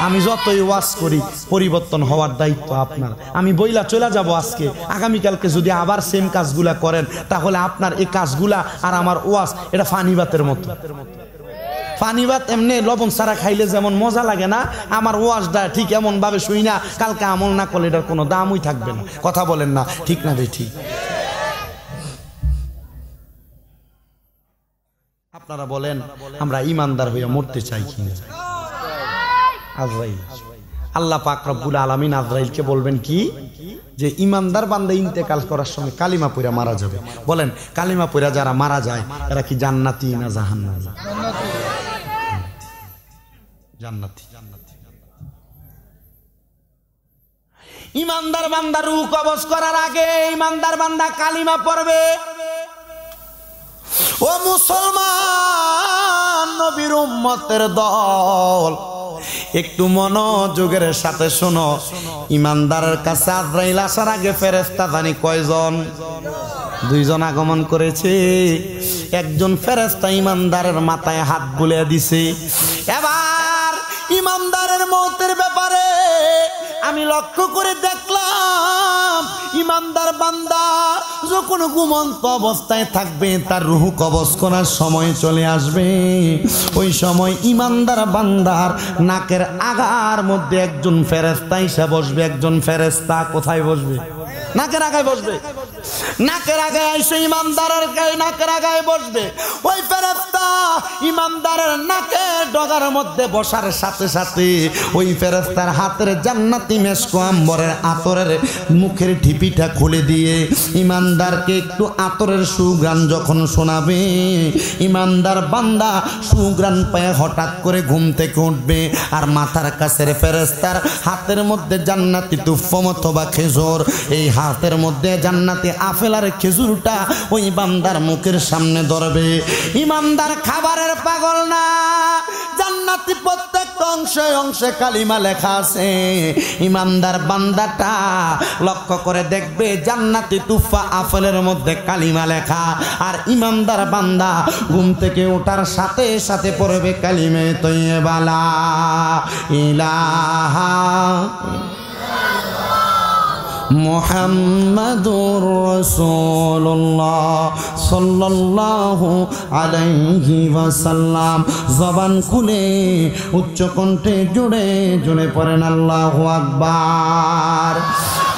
আমি যতই ওয়াজ করি, পরিবর্তন হওয়ার দায়িত্ব আপনার। আমি বইলা চলে যাব আজকে, আগামীকালকে যদি আবার সেম কাজগুলা করেন তাহলে আপনার এই কাজগুলা আর আমার ওয়াজ এটা ফানিবাতের মতো। পানি ভাত এমনি লবণ ছাড়া খাইলে যেমন মজা লাগে না, আমার ওয়াজটা ঠিক এমন ভাবে শুই না, কালকে আমল না করলে এটার কোনো দামই থাকবে না। কথা বলেন না, ঠিক না ভাই? ঠিক। আপনারা বলেন আমরা ইমানদার হইয়া মরতে চাই কিনা? আজরাইল, আল্লাহ পাক রব্বুল আলামিন আজরাইলকে বলবেন কি, যে ইমানদার বান্দা ইন্তেকাল করার সময় কালিমা পড়া মারা যাবে। বলেন কালিমা পড়া যারা মারা যায় এরা কি জান্নাতি না জাহান্নামী? জান্নাতি। ইমানদার বান্দা রূহ কবজ করার আগে ইমানদার বান্দা কালিমা পড়বে। ও মুসলমান নবীর উম্মতের দল, একটু মনোযোগের সাথে শোনো। ইমানদারের কাছে আজরাইল আসার আগে ফেরেশতা জানি কয়জন? দুইজন আগমন করেছে। একজন ফেরেশতা ইমানদারের মাথায় হাত বুলিয়ে দিছে। এবার ইমানদারের মওতের ব্যাপারে আমি লক্ষ্য করে দেখলাম, ইমানদার বান্দা যখন ঘুমন্ত অবস্থায় থাকবে তার রূহ কবজ করার সময় চলে আসবে। ওই সময় ইমানদার বান্দার নাকের আগার মধ্যে একজন ফেরেশতা এসে বসবে। একজন ফেরেশতা কোথায় বসবে? নাকের আগায় বসবে। নাকের আগায় এসে ইমানদারের গায়ে নাকের আগায় বসবে। ওই ফেরেশতা ইমানদারের নাকে ডগার মধ্যে বসার সাথে সাথে ওই ফেরেশতার হাতের জান্নাতি মেশক আম্বরের আতরের মুখের ঢিপিটা খুলে দিয়ে ইমানদারকে একটু আতরের সুঘ্রাণ যখন শোনাবে, ইমানদার বান্দা সুঘ্রাণ পায়ে হঠাৎ করে ঘুম থেকে উঠবে। আর মাথার কাছের ফেরেশতার হাতের মধ্যে জান্নাতি তুফম অথবা খেজুর, এই হাতের মধ্যে জান্নাতি আপেল আর খেজুরটা ওই বান্দার মুখের সামনে ধরবে। ইমানদার খাবারের পাগল না, জান্নাতি প্রত্যেকটা অংশে অংশে কালিমা লেখা আছে। ইমানদার বান্দাটা লক্ষ্য করে দেখবে জান্নাতি তুফা আপেলের মধ্যে কালিমা লেখা। আর ইমানদার বান্দা ঘুম থেকে ওঠার সাথে সাথে পড়বে কালিমে তৈয়বা লা ইলাহা মুহাম্মাদুর রাসূলুল্লাহ সাল্লাল্লাহু আলাইহি ওয়াসাল্লাম। জবান খুলে উচ্চ কণ্ঠে জোরে জোরে পড়েন আল্লাহু আকবার।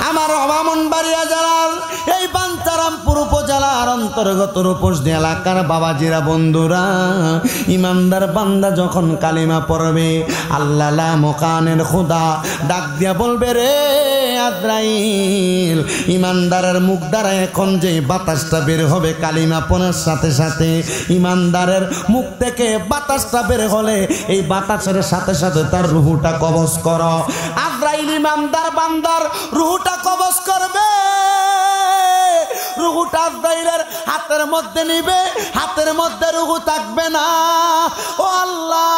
আমার ব্রাহ্মণবাড়িয়া জেলার এই বাঞ্ছারামপুর উপজেলার অন্তর্গত রূপসী এলাকার বাবাজিরা বন্ধুরা, ইমানদার বান্দা যখন কালিমা পড়বে, আল্লাহ লা মুকানের খোদা ডাক দিয়া বলবে, রে আজরাইল, ইমানদারের মুখ দ্বারা এখন যে বাতাসটা বের হবে কালিমা পড়ার সাথে সাথে, ইমানদারের মুখ থেকে বাতাসটা বের হলে এই বাতাসের সাথে সাথে তার রুহুটা কবজ করো। আজরাইল ইমানদার বান্দার রুহুটা কবজ করবে। রুহুটা আজরাইলের হাতের মধ্যে নিবে, হাতের মধ্যে রুহু থাকবে না। ও আল্লাহ,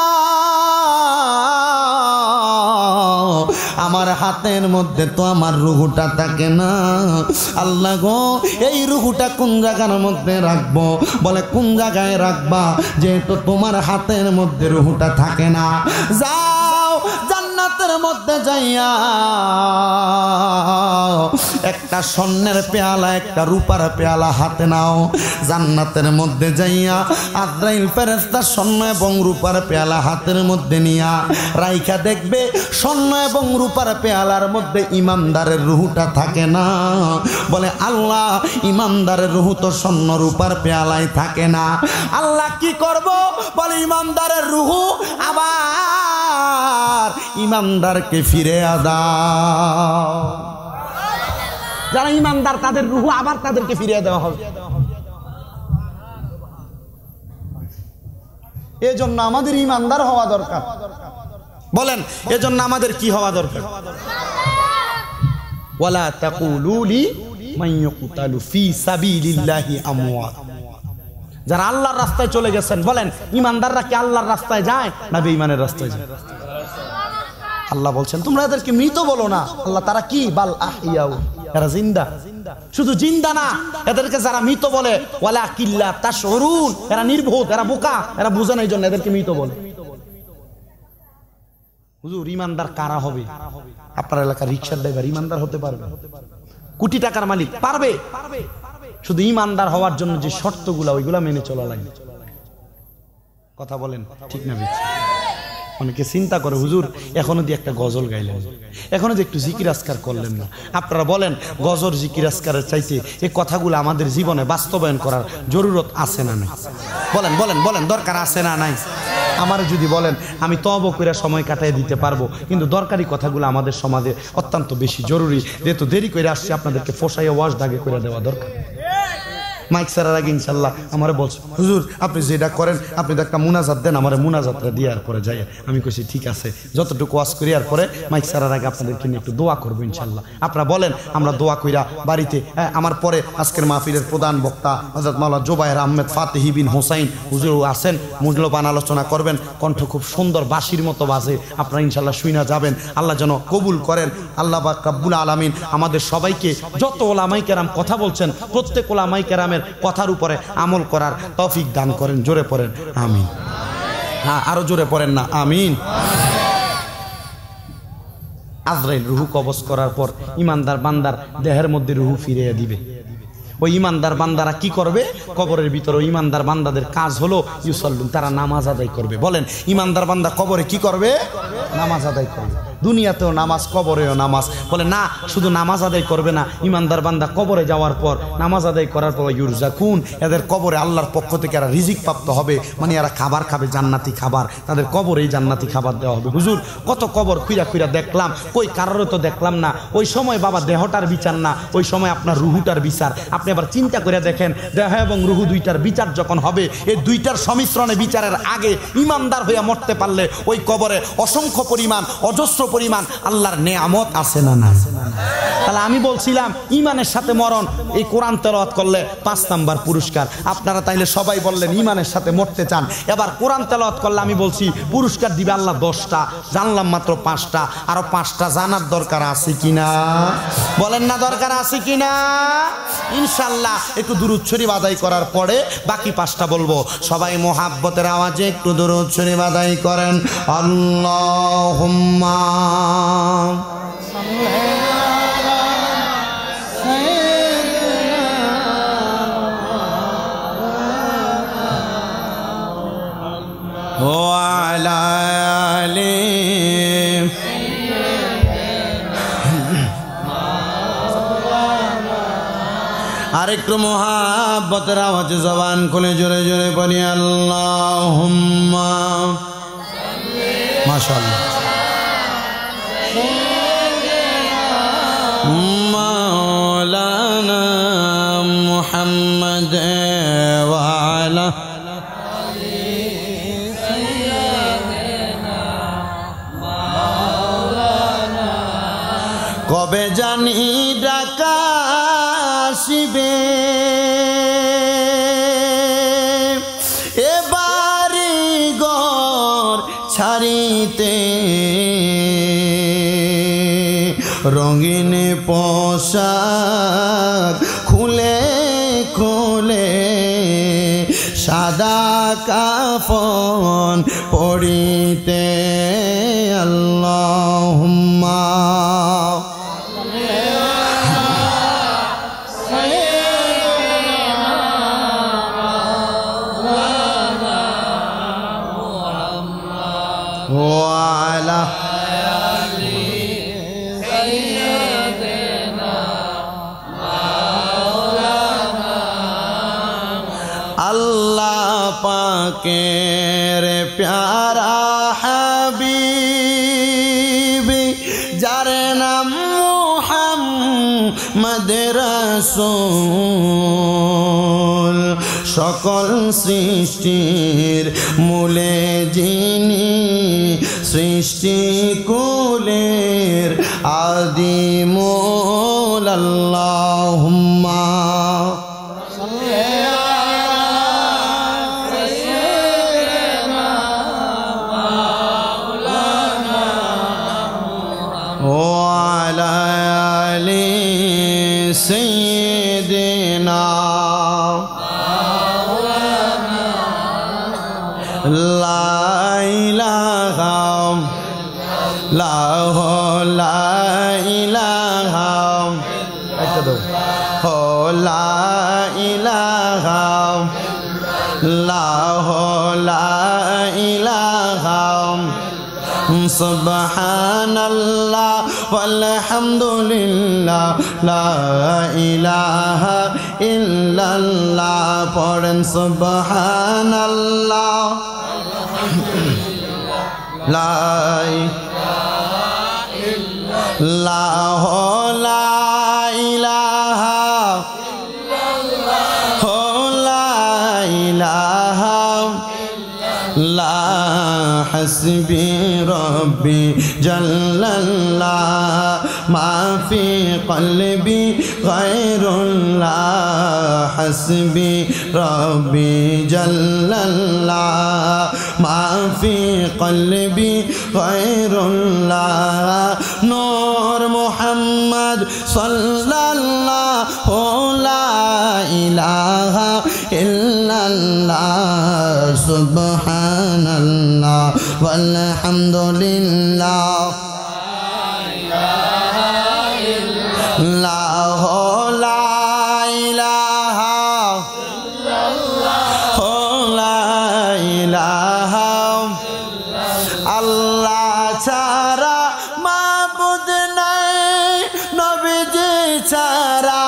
আমার হাতের মধ্যে তো আমার রুহুটা থাকে না। আল্লাহ গো, এই রুহুটা কোন জায়গার মধ্যে রাখবো? বলে কোন জায়গায় রাখবা? যেহেতু তোমার হাতের মধ্যে রুহুটা থাকে না, যাও জান্নাতের মধ্যে যাইয়া একটা স্বর্ণের পেয়ালা একটা রূপার পেয়ালা হাতে নাও। জান্নাতের মধ্যে যাইয়া আজরাইল ফেরেশতা স্বর্ণ এবং রূপার পেয়ালা হাতের মধ্যে নিয়া রাইখা দেখবে স্বর্ণ এবং রূপার পেয়ালার মধ্যে ইমানদারের রুহুটা থাকে না। বলে আল্লাহ, ইমানদারের রুহু তো স্বর্ণ রূপার পেয়ালায় থাকে না। আল্লাহ কি করব? বলে ইমানদারের রুহু আবার ইমানদারকে ফিরে দাও। যারা ইমানদার তাদের রুহু আবার তাদেরকে ফিরিয়ে দেওয়া হবে। এজন্য আমাদের ইমানদার হওয়া দরকার। বলেন এজন্য আমাদের কি হওয়া দরকার? ওয়ালা তাকুলু লিমান ইউকতালু ফি সাবিলিল্লাহি আমওয়াত। যারা আল্লাহর রাস্তায় চলে গেছেন, বলেন ইমানদাররা কি আল্লাহর রাস্তায় যায় না বেঈমানের রাস্তায় যায়? আল্লাহ বলছেন তোমরা এদেরকে মৃত বলো না। আল্লাহ তারা কি? বাল আহিয়াউ, এরা জিন্দা। শুধু জিন্দা না, এদেরকে যারা মৃত বলে ওয়ালা কিল্লা তাশউরুন, এরা নির্বোধ, এরা বোকা, এরা বুঝে না, এই জন্য এদেরকে মৃত বলে। হুজুর ইমানদার কারা হবে? আপনার এলাকার রিকশার ড্রাইভার ইমানদার হতে পারবে? কোটি টাকার মালিক পারবে? শুধু ইমানদার হওয়ার জন্য যে শর্তগুলা ওইগুলা মেনে চলা লাগে। কথা বলেন ঠিক না বেশি? অনেকে চিন্তা করে হুজুর এখনো দিয়ে একটা গজল গাইলেন, এখনো যে একটু জিকির আজকার করলেন না। আপনারা বলেন গজর জিকির আজকারের চাইতে এই কথাগুলো আমাদের জীবনে বাস্তবায়ন করার জরুরত আছে না নাই? বলেন বলেন বলেন, দরকার আছে না নাই? আমার যদি বলেন আমি তওবা করে সময় কাটাই দিতে পারবো, কিন্তু দরকারি কথাগুলো আমাদের সমাজে অত্যন্ত বেশি জরুরি। যেহেতু দেরি করে আসছি আপনাদেরকে ফসাইয়া ওয়াজ দাগে করে দেওয়া দরকার। মাইক সারার আগে ইনশাল্লাহ আমার বলছে হুজুর আপনি যেটা করেন আপনি তো একটা মুনাজাত দেন, আমার মুনাজাতটা দেওয়ার পরে যাই। আমি কইছি ঠিক আছে, যতটুকু ওয়াজ করি আর পরে মাইক সারার আগে আপনাদেরকে নিয়ে একটু দোয়া করবো ইনশাল্লাহ। আপনারা বলেন আমরা দোয়া কইরা বাড়িতে। আমার পরে আজকের মাহফিলের প্রধান বক্তা হযরত মাওলানা জুবায়ের আহমেদ ফাতেহি বিন হোসাইন হুজুর আছেন, মূল্যবান আলোচনা করবেন। কণ্ঠ খুব সুন্দর বাঁশির মতো বাজে, আপনারা ইনশাল্লাহ শুইনা যাবেন। আল্লাহ যেন কবুল করেন। আল্লাহ পাক রব্বুল আলামিন আমাদের সবাইকে, যত ওলামায়ে কেরাম কথা বলছেন প্রত্যেক ওলামায়ে কেরামের কথার উপরে আমল করার তৌফিক দান করেন। জোরে পড়েন আমিন। হ্যাঁ আরো জোরে পড়েন না আমিন। আজরাইল রুহু কবজ করার পর ইমানদার বান্দার দেহের মধ্যে রুহু ফিরিয়ে দিবে। ওই ইমানদার বান্দারা কি করবে? কবরের ভিতরে ইমানদার বান্দাদের কাজ হলো ইউসাল্লুন, তারা নামাজ আদায় করবে। বলেন ইমানদার বান্দা কবরে কি করবে? নামাজ আদায় করবে। দুনিয়াতেও নামাজ, কবরেও নামাজ। বলে না শুধু নামাজ আদায় করবে না, ইমানদার বান্দা কবরে যাওয়ার পর নামাজ আদায় করার পর ইউরজাকুন, এদের কবরে আল্লাহর পক্ষ থেকে এরা রিজিক প্রাপ্ত হবে, মানে এরা খাবার খাবে, জান্নাতি খাবার, তাদের কবরেই জান্নাতি খাবার দেওয়া হবে। হুজুর কত কবর খুঁড়া খুঁড়া দেখলাম, কই কারোর তো দেখলাম না। ওই সময় বাবা দেহটার বিচার না, ওই সময় আপনার রুহুটার বিচার। আপনি আবার চিন্তা করে দেখেন, দেহ এবং রুহু দুইটার বিচার যখন হবে, এই দুইটার সমিশ্রণে বিচারের আগে ইমানদার হয়ে মরতে পারলে ওই কবরে অসংখ্য পরিমাণ, অজস্র পরিমাণ আল্লাহর নেয়ামত আছে না না? তাহলে আমি বলছিলাম ইমানের সাথে মরণ, এই কোরআন তেলাওয়াত করলে 5 নাম্বার পুরস্কার। আপনারা তাইলে সবাই বললেন ইমানের সাথে মরতে চান, এবার কোরআন তেলাওয়াত করলে আমি বলছি পুরস্কার দিবে আল্লাহ 10টা, জানলাম মাত্র 5টা, আরো 5টা জানার দরকার আছে কিনা? বলেন না দরকার আছে কিনা? ইনশাআল্লাহ একটু দুরূদ শরীফ আদায় করার পরে বাকি 5টা বলবো। সবাই মোহাব্বতের আওয়াজে একটু দুরূদ শরীফ আদায় করেন। আল্লাহুম্মা ওয়ালা আলি আরেকটু মোহাব্বতের আওয়াজে জবান খুলে জোরে জোরে পড়ি আল্লাহুম্মা। মাশাআল্লাহ মাওলানা মুহাম্মদ ওয়া আলা কবে জানি ডাকা আসিবে, এবারে ঘর ছাড়িতে রঙিন পোশাক খুলে খুলে সাদা কাফন পড়িতে। আল্লাহুম্মা ওয়ালা আল্লাহ পাকের প্যারা হাবিব, যার নাম মুহাম্মদ রাসূল, সকল সৃষ্টির মূলে যিনি, সৃষ্টি কুলের আদি মূল। আল্লাহুম্মা ওয়ালা আলি সাইয়্যিদিনা লা ইলাহা ইল্লাল্লাহ লা ইলাহা ইল্লাল্লাহ লা সুবহানাল্লাহ ওয়ালহামদুলিল্লাহ লা ইলাহা ইল্লাল্লাহ পড়েন সুবহানাল্লাহ লা ইলাহা ইল্লাল্লাহ লা হাসবি রব্বি জাল্লাল্লাহ মা ফি কলবি গায়রুল্লাহ হাসবি রব্বি জাল্লাল্লাহ মা ফি কলবি গায়রুল্লাহ নূর মুহাম্মদ সাল্লাল্লাহু লা ইলাহা ইল্লাল্লাহ সুবহানাল্লাহ walhamdulillah la ilaha Allah ছাড়া মাবুদ নাই নবীজি ছাড়া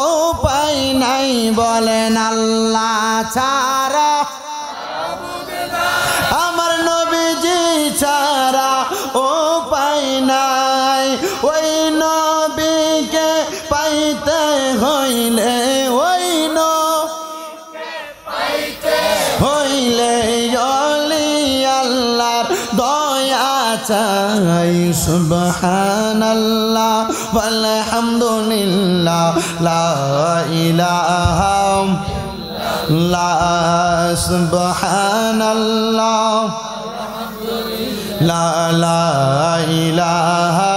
উপায় নাই বলেন আল্লাহ ছাড়া আমার নবীজি ছাড়া উপায় নাই ওই নবীকে পাইতে হইলে ওই হইলে অলি আল্লাহর দয়া চাই সুবহানাল্লাহ walhamdulillah la ilaha লা সুবহানাল্লাহ লা ইলাহা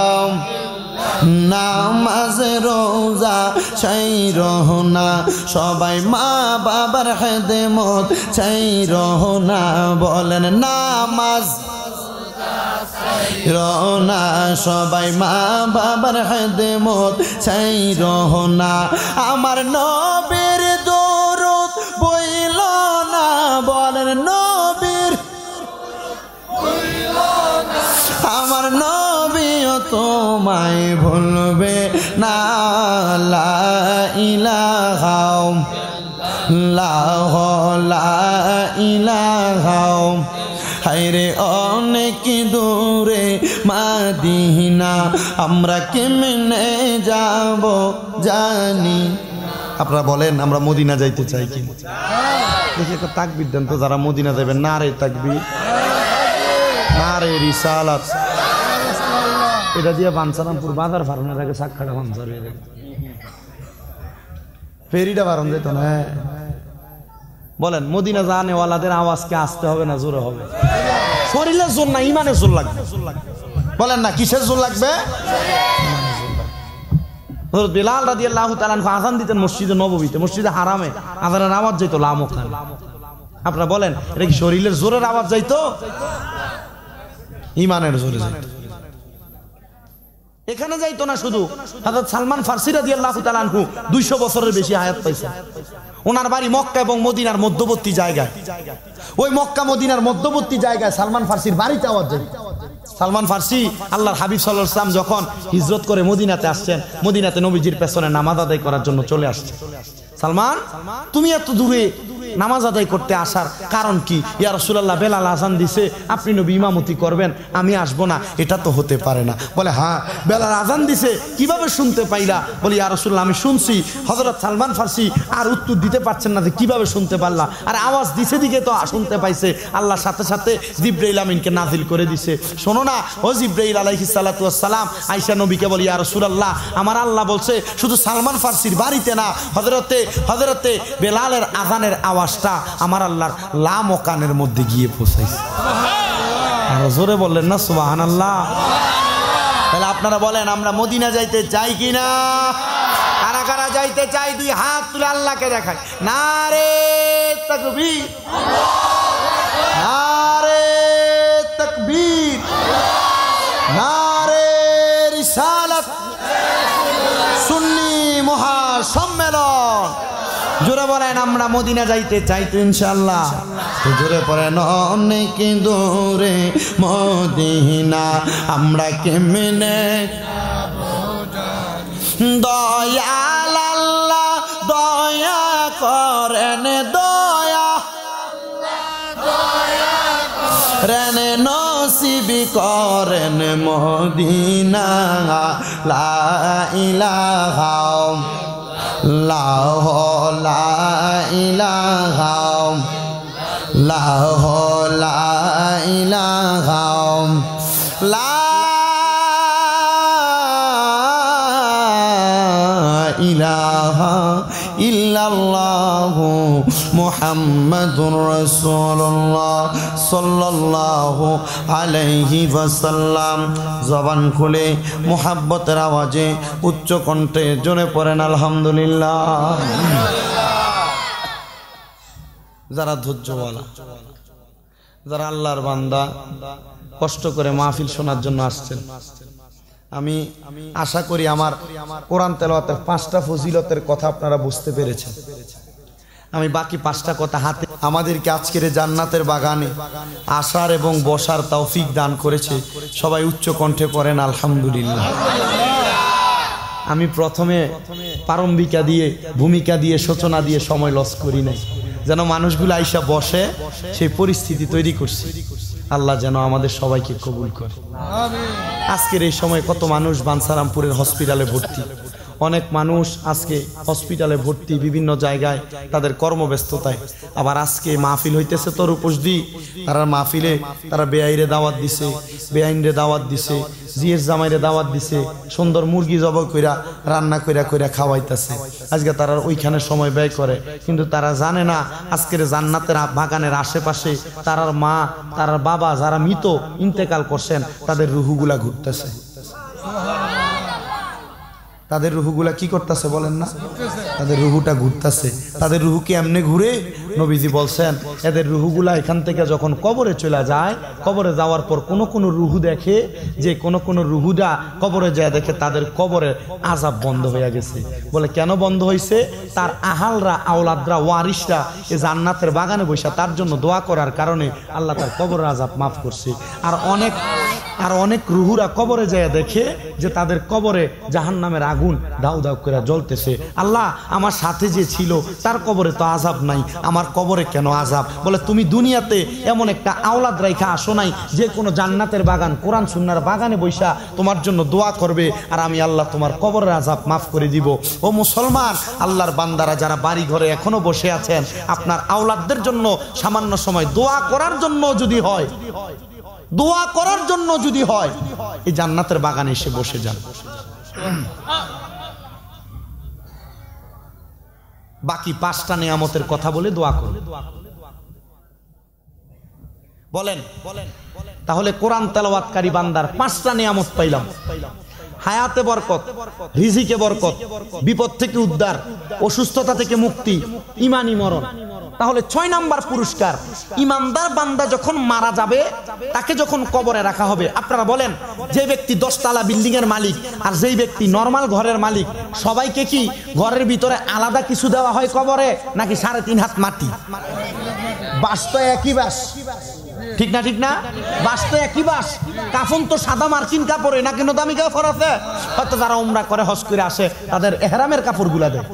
নামাজ রোজা চাই রহনা সবাই মা বাবার খেদমত চাই রহনা বলেন নামাজ রহনা সবাই মা বাবার খেদমত চাই রহনা আমার নবীর দরুদ বইল না বলেন নবীর আমার নবীও তোমায় ভুলবে না লা ইলাহা লা ইলাহা হায়রে অনেক দূরে মাদিনা আমরা কেমনে যাব জানি আপনারা বলেন আমরা মদিনা যাইতে চাই কি দেখি একটা তাকবীর দেন তো যারা মদিনা যাবেন নারে তাকবীর নারে রিসালাত এটা দিয়ে বানসারামপুর বাজার ফারনের আগে সাক্ষাটা বানসার ফেরিটা বারণ যেত না বলেন মদিনা জানেওয়ালাদের আওয়াজকে আসতে হবে না জোরে হবে শরীরের জোর না ইমানের জোর লাগবে বলেন না কিসের জোর লাগবে হযরত বিলাল রাদিয়াল্লাহু তাআলা আযান দিতেন মসজিদে নববীতে মসজিদে হারামে আযানের আওয়াজ যাইতো লামখান আপনারা বলেন এটা কি শরীরের জোরের আওয়াজ যাইতো ইমানের জোরে যাইতো এখানে যাইতো না শুধু হযরত সালমান ফারসি রাদিয়াল্লাহু তাআলা 200 বছরের বেশি হায়াত পাইছে ওনার বাড়ি মক্কা এবং মদিনার মধ্যবর্তী জায়গায় ওই মক্কা মদিনার মধ্যবর্তী জায়গায় সালমান ফারসির বাড়িতে আওয়াজ যায় সালমান ফারসি আল্লাহর হাবিব সাল্লাল্লাহু আলাইহি ওয়াসাল্লাম যখন হিজরত করে মদিনাতে আসছেন মদিনাতে নবীজির পেছনে নামাজ আদায় করার জন্য চলে আসছে সালমান তুমি এত দূরে নামাজ আদায় করতে আসার কারণ কি ইয়া রাসূলুল্লাহ বেলাল আযান দিছে আপনি নবী ইমামতি করবেন আমি আসবো না এটা তো হতে পারে না বলে হ্যাঁ বেলাল আযান দিছে কিভাবে শুনতে পাইলা বলি ইয়া রাসূলুল্লাহ আমি শুনছি হযরত সালমান ফারসি আর উত্তর দিতে পারছেন না যে কিভাবে শুনতে পারলা আর আওয়াজ দিছে দিকে তো শুনতে পাইছে আল্লাহর সাথে সাথে জিবরাইল আমিনকে নাজিল করে দিছে শোনো না ও জিবরাইল আলাইহিস সালাতু ওয়াস সালাম আয়েশা নবীকে বলি ইয়া রাসূলুল্লাহ আমার আল্লাহ বলছে শুধু সালমান ফারসির বাড়িতে না হযরতে বেলালের আযানের আওয়াজটা আমার আল্লাহর লামকানের মধ্যে গিয়ে পৌঁছাইছে আর জোরে বললেন না সুবহানাল্লাহ তাহলে আপনারা বলেন আমরা মদিনা যাইতে চাই কি না কারা কারা যাইতে চাই দুই হাত তুলে আল্লাহকে দেখায় নারে তাকবীর নারে তাকবীর নারে রিসালাত সুন্নি মহাসম্মেলন জোরে বলেন আমরা মদিনা যাইতে চাই তো ইনশাআল্লাহ। তো জোরে পড়েন অনেক দূরে মদিনা আমরা কেমনে দয়াল আল্লাহ দয়া করেন দয়া রেন নসিবি করেন মদিনা লা ইলাহা ইল্লাল্লাহ লা ইলাহা ইল্লাল্লাহ লা ইলাহা ইলাহা ইল্লাল্লাহু মুহাম্মাদুর রাসূলুল্লাহ সাল্লাল্লাহু আলাইহি ওয়াসাল্লাম। জবান খুলে মুহাব্বতের আওয়াজে উচ্চ কণ্ঠে জোরে পড়েন আলহামদুলিল্লাহ। যারা ধৈর্যওয়ালা, যারা আল্লাহর বান্দা, কষ্ট করে মাহফিল শোনার জন্য আসছেন, আমি আশা করি আমার কোরআন তেলাওয়াতের 5টা ফজিলতের কথা আপনারা বুঝতে পেরেছেন। আমি বাকি 5টা কথা হাতে আমাদেরকে আজকের জান্নাতের বাগানে আসার এবং বসার তৌফিক দান করেছে। সবাই উচ্চ কণ্ঠে পড়েন আলহামদুলিল্লাহ। আমি প্রথমে প্রারম্ভিকা দিয়ে ভূমিকা দিয়ে সূচনা দিয়ে সময় লস করি নাই, যেন মানুষগুলো আইসা বসে সেই পরিস্থিতি তৈরি করছি। আল্লাহ যেন আমাদের সবাইকে কবুল করে। আজকের এই সময় কত মানুষ বানসারামপুরের হসপিটালে ভর্তি, অনেক মানুষ আজকে হসপিটালে ভর্তি বিভিন্ন জায়গায় তাদের কর্মব্যস্ততায়। আবার আজকে মাহফিল হইতেছে তোর উপসদি, তারা মাহফিলে তারা বেআইরে দাওয়াত দিছে, বেআইনরে দাওয়াত দিছে, জিয়ের জামাইরে দাওয়াত দিছে, সুন্দর মুরগি জবাই কইরা রান্না কইরা কইরা খাওয়াইতেছে। আজকে তারা ওইখানে সময় ব্যয় করে, কিন্তু তারা জানে না আজকের জান্নাতের বাগানের আশেপাশে তারার মা তারার বাবা যারা মৃত ইন্তেকাল করছেন তাদের রুহুগুলা ঘুরতেছে। তাদের রুহুগুলা কি করতেছে বলেন না? তাদের রুহুটা ঘুরতেছে। তাদের রুহু কি এমনি ঘুরে? নবীজি বলছেন এদের রুহুগুলা এখান থেকে যখন কবরে চলে যায়, কবরে যাওয়ার পর কোন কোন রুহু দেখে যে কোন কোন রুহুটা কবরে যায় দেখে তাদের কবরে আযাব বন্ধ হয়ে গেছে। বলে কেন বন্ধ হয়েছে? তার আহালরা আওলাদরা ওয়ারিসরা এই জান্নাতের বাগানে বসে তার জন্য দোয়া করার কারণে আল্লাহ তার কবরের আযাব মাফ করছে। আর অনেক রুহুরা কবরে যায় দেখে যে তাদের কবরে জাহান্নামের আগুন দাউ দাউ করে জ্বলতেছে। আল্লাহ আমার সাথে যে ছিল তার কবরে তো আযাব নাই, আমার কবরে কেন আযাব? বলে তুমি দুনিয়াতে এমন একটা আওলাদ রাইখা আসো নাই যে কোনো জান্নাতের বাগান কোরআন সুন্নাহর বাগানে বৈশা তোমার জন্য দোয়া করবে আর আমি আল্লাহ তোমার কবরের আযাব মাফ করে দিব। ও মুসলমান, আল্লাহর বান্দারা যারা বাড়ি ঘরে এখনো বসে আছেন, আপনার আওলাদদের জন্য সামান্য সময় দোয়া করার জন্য যদি হয়, দোয়া করার জন্য যদি হয়, এই জান্নাতের বাগানে এসে বসে যান। বাকি 5টা নিয়ামতের কথা বলে দোয়া করুন। বলেন তাহলে কোরআন তেলাওয়াতকারী বান্দার 5টা নিয়ামত পাইলাম। হায়াতে বরকত, রিজিকে বরকত, বিপদ থেকে উদ্ধার, অসুস্থতা থেকে মুক্তি, ঈমানি মরণ। তাহলে 6 নাম্বার পুরস্কার, ইমানদার বান্দা যখন মারা যাবে তাকে যখন কবরে রাখা হবে, আপনারা বলেন যে ব্যক্তি 10 তলা বিল্ডিং এর মালিক আর যেই ব্যক্তি নরমাল ঘরের মালিক, সবাইকে কি ঘরের ভিতরে আলাদা কিছু দেওয়া হয় কবরে, নাকি 3.5 হাত মাটি? বাস তো একই বাস, ঠিক না? ঠিক না? বাস তো একই বাস। কাফন তো সাদা মার্কিন কাপড়ে, না কেন দামি কাপড় আছে? হয়তো যারা উমরা করে হজ করে আসে তাদের এহরামের কাপড় গুলা দেয়।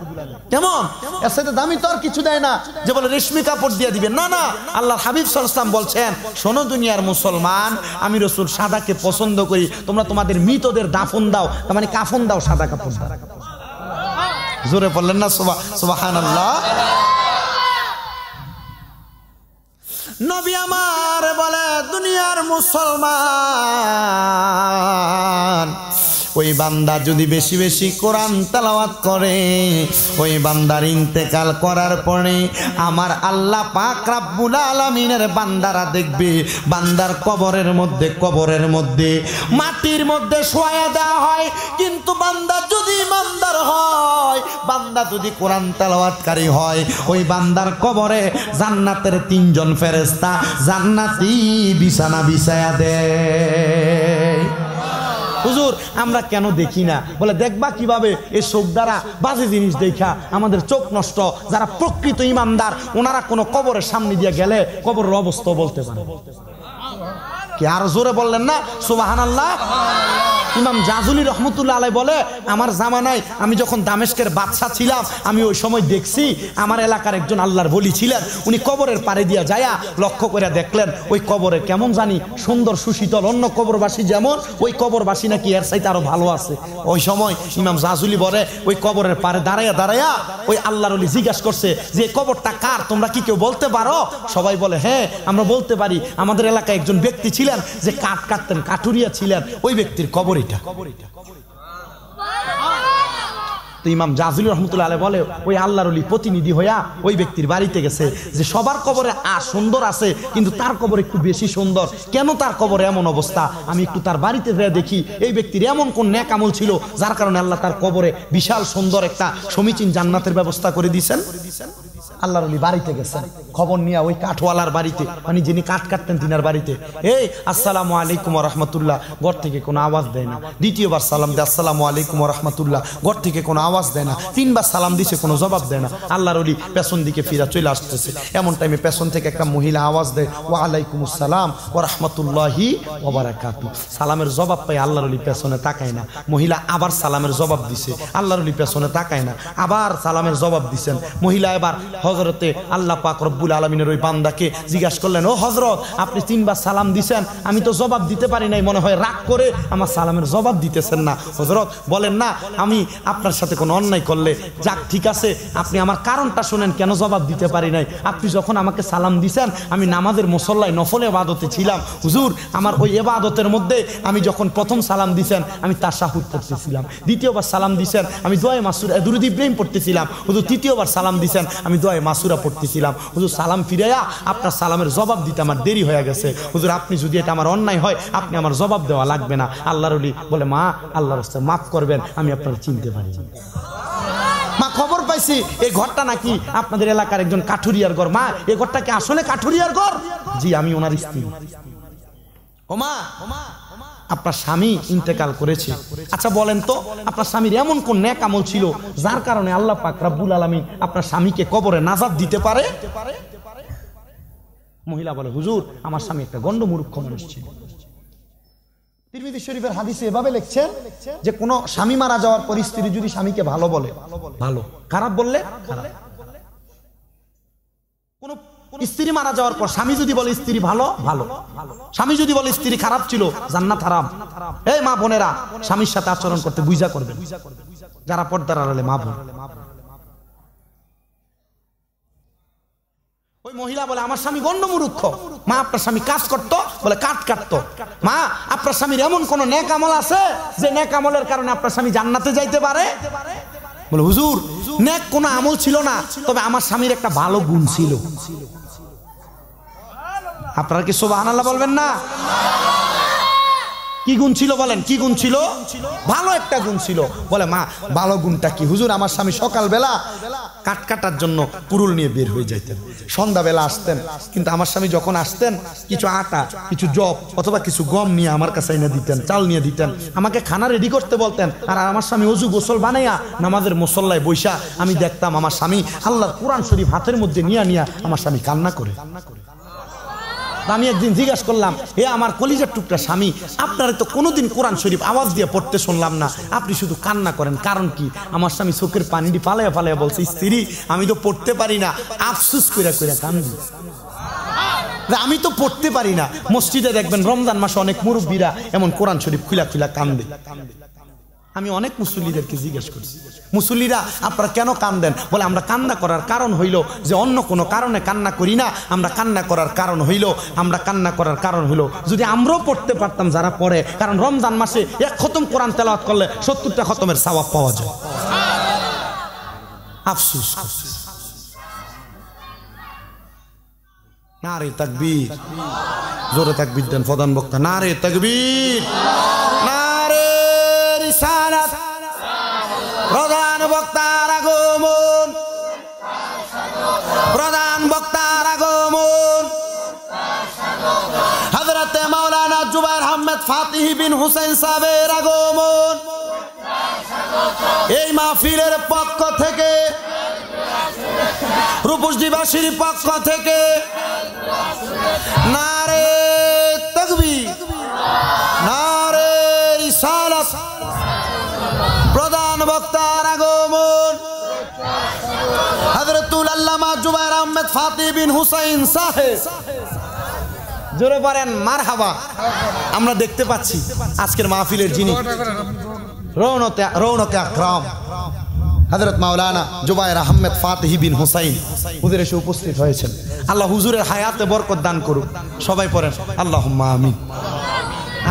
কেমন এর সাথে দামি তো আর কিছু দেয় না যে বলে রেশমি কাপড় দিয়ে দিবেন। না না, আল্লাহ হাবিব সাল্লাল্লাহু আলাইহি ওয়াসাল্লাম বলছেন, শোনো দুনিয়ার মুসলমান, আমি রাসূল সাদাকে পছন্দ করি, তোমরা তোমাদের মৃতদের দাফন দাও, তার মানে কাফন দাও, সাদা কাপড় দাও। জোরে বললেন না সুবহানাল্লাহ? নবী আমার বলে দুনিয়ার মুসলমান, ওই বান্দা যদি বেশি বেশি কোরআন তেলাওয়াত করে, ওই বান্দার ইন্তেকাল করার পরে আমার আল্লাহ পাক রব্বুল আলামিনের বান্দারা দেখবে বান্দার কবরের মধ্যে মাটির মধ্যে শোয়া দেওয়া হয়। কিন্তু বান্দা যদি ইমানদার হয়, বান্দা যদি কোরআন তেলাওয়াতকারী হয়, ওই বান্দার কবরে জান্নাতের 3 জন ফেরেশতা জান্নাতি বিছানা বিছায়া দেয়। হুজুর আমরা কেন দেখি না? বলে দেখবা কিভাবে? এই চোখ দ্বারা বাজে জিনিস দেখা আমাদের চোখ নষ্ট। যারা প্রকৃত ইমানদার ওনারা কোনো কবরের সামনে দিয়ে গেলে কবরের অবস্থা বলতে পারে। কি আরো জোরে বললেন না সুবহানাল্লাহ? ইমাম জাজুলি রহমতুল্লাহ আলাইহি বলে, আমার জামানায় আমি যখন দামেস্কের বাদশা ছিলাম, আমি ওই সময় দেখছি আমার এলাকার একজন আল্লাহর বলি ছিলেন, উনি কবরের পাড়ে দিয়া যায়া লক্ষ্য করে দেখলেন ওই কবরে কেমন জানি সুন্দর সুশীতল, অন্য কবরবাসী যেমন ওই কবরবাসী নাকি এর চাইতে আরো ভালো আছে। ওই সময় ইমাম জাজুলি বলে ওই কবরের পাড়ে দাঁড়াইয়া দাঁড়াইয়া ওই আল্লাহর ওলি জিজ্ঞাসা করছে যে কবরটা কার, তোমরা কি কেউ বলতে পারো? সবাই বলে হ্যাঁ আমরা বলতে পারি, আমাদের এলাকায় একজন ব্যক্তি ছিলেন যে কাঠ কাটতেন, কাঠুরিয়া ছিলেন, ওই ব্যক্তির কবর এটা। তো ইমাম জাজুলি রহমতুল্লাহ আলাইহি বলে ওই আল্লাহর ওলি প্রতিনিধি হইয়া ওই ব্যক্তির বাড়িতে গেছে যে সবার কবরে সুন্দর আছে কিন্তু তার কবর একটু বেশি সুন্দর, কেন তার কবরে এমন অবস্থা? আমি একটু তার বাড়িতে যেয়ে দেখি এই ব্যক্তির এমন কোন নেক আমল ছিল যার কারণে আল্লাহ তার কবরে বিশাল সুন্দর একটা সমীচীন জান্নাতের ব্যবস্থা করে দিয়েছেন। আল্লাহর ওলি বাড়িতে গেছেন, খবর নিয়ে ওই কাঠওয়ালার বাড়িতে, মানে যিনি কাঠ কাটতেন তিনার বাড়িতে, এই আসসালামু আলাইকুম ওয়া রাহমাতুল্লাহ, ঘর থেকে কোনো আওয়াজ দেয় না। দ্বিতীয়বার সালাম দেয় আসসালামু আলাইকুম ওয়া রাহমাতুল্লাহ, ঘর থেকে কোনো আওয়াজ দেয় না। তিনবার সালাম দিছে, কোনো জবাব দেয় না। আল্লাহর ওলি পেছন দিকে ফিরা চলে আসতেছে, এমন টাইমে পেছন থেকে একটা মহিলা আওয়াজ দেয় ওয়া আলাইকুমুস সালাম ওয়া রাহমাতুল্লাহি ওয়া বারাকাতুহু। সালামের জবাব পাই আল্লাহর ওলি পেছনে তাকায় না। মহিলা আবার সালামের জবাব দিছে, আল্লাহর ওলি পেছনে তাকায় না, আবার সালামের জবাব দিছেন। মহিলা এবার হযরতে আল্লাহ পাক রব্বুল আলামিনের ওই বান্দাকে জিজ্ঞাসা করলেন, ও হযরত আপনি তিনবার সালাম দিছেন, আমি তো জবাব দিতে পারি নাই, মনে হয় রাগ করে আমার সালামের জবাব দিতেছেন না। হযরত বলেন না আমি আপনার সাথে কোনো অন্যায় করলে, যাক ঠিক আছে আপনি আমার কারণটা শুনেন কেন জবাব দিতে পারি নাই। আপনি যখন আমাকে সালাম দিছেন আমি নামাজের মুসল্লায় নফল ইবাদতে ছিলাম, হুজুর আমার ওই ইবাদতের মধ্যে আমি যখন প্রথম সালাম দিছেন আমি তাশাহুদ পড়তেছিলাম, দ্বিতীয়বার সালাম দিছেন আমি দোয়া মাসুরা দুরূদ ইব্রাহিম পড়তেছিলাম, হুজুর তৃতীয়বার সালাম দিছেন আমি দোয়া মাসুরা পড়তেছিলাম। হুজুর সালাম ফিরাইয়া আপনার সালামের জবাব দিতে আমার দেরি হয়ে গেছে, হুজুর আপনি যদি এটা আমার অন্যায় হয় আপনি আমার জবাব দেওয়া লাগবে না। আল্লাহর ওলি বলে মা আল্লাহর রাস্তায় মাফ করবেন, আমি আপনার চিনতে পারি মা, খবর পাইছি এই ঘরটা নাকি আপনাদের এলাকার একজন কাঠুরিয়ার ঘর। মা এই ঘরটা কি আসলে কাঠুরিয়ার ঘর? জি আমি ওনার স্ত্রী। ও মা আপনার স্বামী ইন্তেকাল করেছে, আচ্ছা বলেন তো আপনার স্বামীর এমন কোন নেক আমল ছিল যার কারণে আল্লাহ পাক রব্বুল আলামিন আপনার স্বামীকে কবরে নাজাত দিতে পারে? মহিলা বলে হুজুর আমার স্বামী একটা গন্ডমূর্খ মানুষ ছিল। তিরমিজি শরীফের হাদিসে এভাবে লিখছেন যে কোন স্বামী মারা যাওয়ার পর স্ত্রী যদি স্বামীকে ভালো বলে ভালো, খারাপ বললে খারাপ। কোন স্ত্রী মারা যাওয়ার পর স্বামী যদি বলে স্ত্রী ভালো ভালো, স্বামী যদি বলে স্ত্রী খারাপ ছিল জান্নাত হারাম। এই মা বোনেরা স্বামীর সাথে আচরণ করতে বুঝা করবেন, যারা পর্দার আড়ালে মা বোন। ওই মহিলা বলে আমার স্বামী গন্ডমূর্খ। মা আপনার স্বামী কাজ করতো? বলে কাঠ কাটতো। মা আপনার স্বামীর এমন কোন নেক আমল আছে যে নেক আমলের কারণে আপনার স্বামী জান্নাতে যাইতে পারে? বলে হুজুর নেক কোন আমল ছিল না, তবে আমার স্বামীর একটা ভালো গুণ ছিল। আপনারা কি সুবহানাল্লাহ বলবেন না? কি গুণ ছিল বলেন, কি গুণ ছিল? ভালো একটা গুণ ছিল। বলে মা ভালো গুণটা কি? হুজুর আমার স্বামী সকালবেলা কাঠ কাটার জন্য কুরুল নিয়ে বের হয়ে যাইতেন, সন্ধ্যাবেলা আসতেন, কিন্তু আমার স্বামী যখন আসতেন কিছু আটা কিছু জব অথবা কিছু গম নিয়ে আমার কাছে এনে দিতেন, চাল নিয়ে দিতেন, আমাকে খানা রেডি করতে বলতেন। আর আমার স্বামী অজু গোসল বানাইয়া নামাজের মুসল্লায় বৈশা আমি দেখতাম আমার স্বামী আল্লাহর কোরআন শরীফ হাতের মধ্যে নিয়ে আমার স্বামী কান্না করে। আমি একদিন জিজ্ঞাসা করলাম, হে আমার কলিজার টুকরা স্বামী, আপনারা তো কোনোদিন কোরআন শরীফ আওয়াজ দিয়ে পড়তে শুনলাম না, আপনি শুধু কান্না করেন, কারণ কি? আমার স্বামী চোখের পানিটি পালাইয়া পালাইয়া বলছে, স্ত্রী আমি তো পড়তে পারি না, আফসুস কইরা কইরা কান্দি, আমি তো পড়তে পারি না। মসজিদে দেখবেন রমজান মাসে অনেক মুরব্বীরা এমন কোরআন শরীফ খুলা খুলা কান্দে। আমি অনেক মুসল্লিদেরকে জিজ্ঞেস করছি, মুসল্লিরা আপনারা কেন কান্দেন? বলে আমরা কান্না করার কারণ হইল যে অন্য কোনো কারণে কান্না করি না, আমরা কান্না করার কারণ হইল যদি আমরাও পড়তে পারতাম যারা পড়ে, কারণ রমজান মাসে এক খতম কোরআন তেলাওয়াত করলে 70টা খতমের সওয়াব পাওয়া যায়। আফসোস নারে তাকবীর, জোরে তাকবীর দেন প্রধান বক্তা, নারে তাকবীর, নারে রিসালাত, প্রধান বক্তার আগমন, প্রধান বক্তার আগমন। হযরতে মাওলানা জুবায়ের আহমেদ ফাতিহ বিন হুসাইন সাহেবের আগমন। এই মাহফিলের পক্ষ থেকে, রূপসদীবাসীর পক্ষ থেকে নারে তাকবীর, নারে রিসালাত। প্রধান বক্তার আগমন হযরতুল আল্লামা জুবায়ের আহমেদ ফাতিহ বিন হুসাইন সাহেব। জোরে পড়েন মারহাবা। আমরা দেখতে পাচ্ছি আজকের মাহফিলের যিনি রৌনকে আকরাম হযরত মাওলানা জুবায়ের আহমেদ ফাতিহ বিন হুসাইন হুজুর এসে উপস্থিত হয়েছেন। আল্লাহ হুজুরের হায়াতে বরকত দান করুক। সবাই পড়েন আল্লাহুম্মা আমিন।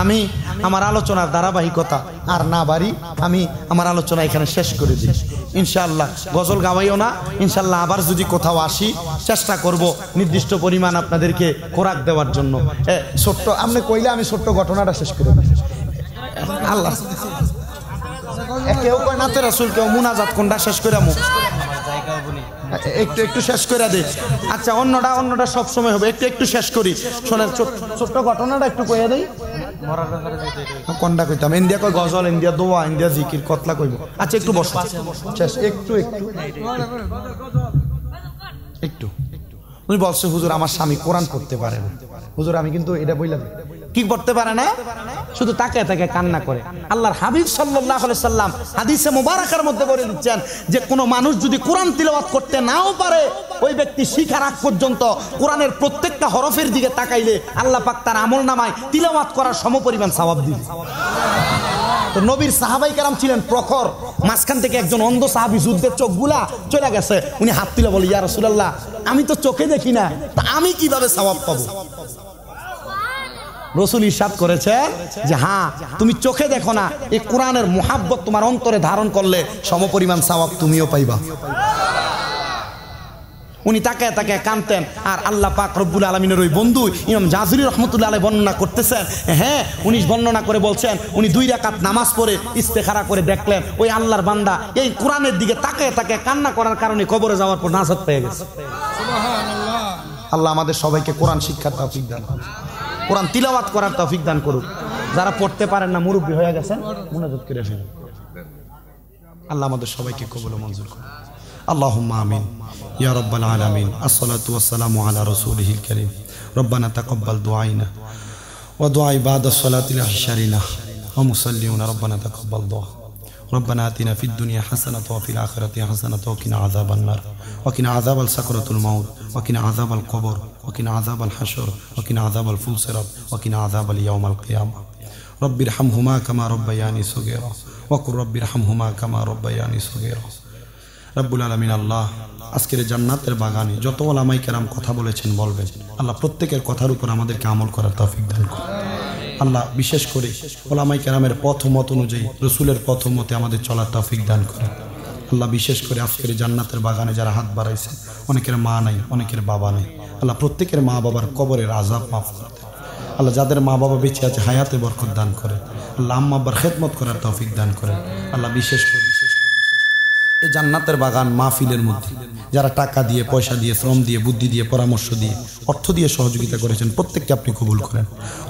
আমি আমার আলোচনার ধারাবাহিকতা আর না বাড়ি, আমি আমার আলোচনা এখানে শেষ করে দিই ইনশাআল্লাহ। গজল গাওয়াইও না ইনশাআল্লাহ। আবার যদি কোথাও আসি চেষ্টা করব নির্দিষ্ট পরিমাণ আপনাদেরকে খোরাক দেওয়ার জন্য। ছোট্ট আপনি কইলে আমি ছোট্ট ঘটনাটা শেষ করে দিই। আল্লাহ কেউ কয় নাতে রাসূল, কেউ মুনাজাত কোনটা শেষ করে আমু একটু শেষ করে দে। আচ্ছা অন্যটা সব সময় হবে, একটু শেষ করি। শোনেন ছোট্ট ঘটনাটা একটু কইয়া দেই। কোনটা কইতাম? ইন্ডিয়া কয় গজল, ইন্ডিয়া দোয়া, ইন্ডিয়া জিকির, কতলা কইব। আচ্ছা একটু বসো, শেষ একটু। উনি বলছে হুজুর আমার স্বামী কোরআন পড়তে পারে না। হুজুর আমি কিন্তু এটা বইলাম কি পড়তে পারে না, শুধু তাকে তাকে কান্না করে। আল্লাহর হাবিব সাল্লাল্লাহু আলাইহি সাল্লাম হাদিসে মুবারাকার মধ্যে বলে দিচ্ছেন যে কোনো মানুষ যদি কোরআন তিলাওয়াত করতে নাও পারে, ওই ব্যক্তি শিখার আগ পর্যন্ত কোরআনের প্রত্যেকটা হরফের দিকে তাকাইলে আল্লাহ পাক তার আমলনামায় তিলাওয়াত করার সমপরিমাণ সওয়াব দিবে। তো নবীর সাহাবাই কেরাম ছিলেন প্রখর। মাঝখান থেকে একজন অন্ধ সাহাবী যুদ্ধের চোখগুলা চলে গেছে, উনি হাত তুলে বলে ইয়া রাসূলুল্লাহ আমি তো চোখে দেখি না, তা আমি কিভাবে সওয়াব পাবো? রাসূল ইরশাদ করেছেন যে হ্যাঁ তুমি চোখে দেখো না, এই কোরআনের মুহাব্বত তোমার অন্তরে ধারণ করলে সমপরিমাণ সওয়াব তুমিও পাইবা। উনি তাকে তাকে কাঁদতেন। আর আল্লাহ পাক রব্বুল আলামিনের ওই বন্ধু ইমাম জাযুরি রাহমাতুল্লাহ আলাইহি বর্ণনা করতেছেন, হ্যাঁ উনি বর্ণনা করে বলছেন উনি 2 রাকাত নামাজ পড়ে ইস্তেখারা করে দেখলেন ওই আল্লাহর বান্দা এই কোরআনের দিকে তাকে তাকে কান্না করার কারণে কবরে যাওয়ার পর নাজাত পেয়ে গেছে। সুবহানাল্লাহ। আল্লাহ আমাদের সবাইকে কোরআন শিক্ষার তৌফিক দান করুন, কোরআন তিলাওয়াত করার তৌফিক দান করুক। যারা পড়তে পারেন না, মুরব্বি হয়ে গেছেন, মুনাজাত করে ফেলুন। আল্লাহ আমাদের সবাইকে কবুল ও মঞ্জুর করুন। আল্লাহুম্মা আমিন ইয়া রাব্বাল আলামিন। আসসালাতু ওয়াসসালামু আলা রাসূলিহিল কারীম। রব্বানা তাকাব্বাল দুআইনা ওয়া দুআ ইবাদাস সালাতিল আশরিনা ওয়া মুসাল্লিউনা রব্বানা তাকাব্বাল দুআ। ربنا آتنا في الدنيا حسنة وفي الآخرة حسنة وقنا عذاب النار وقنا عذاب سكرة الموت وقنا عذاب القبر وقنا عذاب الحشر وقنا عذاب الفلسرات وقنا عذاب اليوم القيامة رب ارحمهما كما ربياني صغيرا وقل رب ارحمهما كما ربياني صغيرا। রব্বুল আলামিন আল্লাহ আজকের জান্নাতের বাগানে যত ওলামায়ে কেরাম কথা বলেছেন বলবেন, আল্লাহ প্রত্যেকের কথার উপর আমাদেরকে আমল করার তৌফিক দান করুন। আল্লাহ বিশেষ করে ওলামায়ে কেরামের পথ মত অনুযায়ী রাসূলের পথ মতে আমাদের চলার তৌফিক দান করেন। আল্লাহ বিশেষ করে আজকের জান্নাতের বাগানে যারা হাত বাড়াইছে, অনেকের মা নাই, অনেকের বাবা নেই, আল্লাহ প্রত্যেকের মা বাবার কবরের আযাব মাফ করে দেন। আল্লাহ যাদের মা বাবা বেঁচে আছে হায়াতে বরকত দান করেন। আল্লাহ আম্মা আব্বার খেদমত করার তৌফিক দান করেন। আল্লাহ বিশেষ করে এই জান্নাতের বাগান মাহফিলের মধ্যে যারা টাকা দিয়ে, পয়সা দিয়ে, শ্রম দিয়ে, বুদ্ধি দিয়ে, পরামর্শ দিয়ে, অর্থ দিয়ে সহযোগিতা করেছেন প্রত্যেককে আপনি কবুল করেন।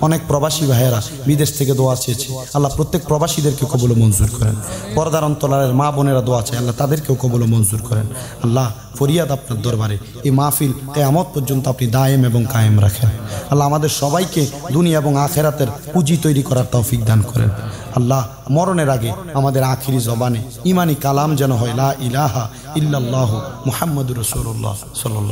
অনেক প্রবাসী ভাইয়েরা বিদেশ থেকে দোয়া চেয়েছে, আল্লাহ প্রত্যেক প্রবাসীদেরকে কবুল ও মঞ্জুর করেন। পর্দার অন্তরালের মা বোনেরা দোয়া চায়, আল্লাহ তাদেরকেও কবুল ও মঞ্জুর করেন। আল্লাহ ফরিয়াদ আপনার দরবারে এই মাহফিল কিয়ামত পর্যন্ত আপনি দায়েম এবং কায়েম রাখেন। আল্লাহ আমাদের সবাইকে দুনিয়া এবং আখিরাতের পুঁজি তৈরি করার তৌফিক দান করেন। আল্লাহ মরণের আগে আমাদের আখিরি জবানে ঈমানি কালাম যেন হয় লা ইলাহা ইল্লাল্লাহু মুহাম্মাদুর রাসূলুল্লাহ সাল্লাল্লাহু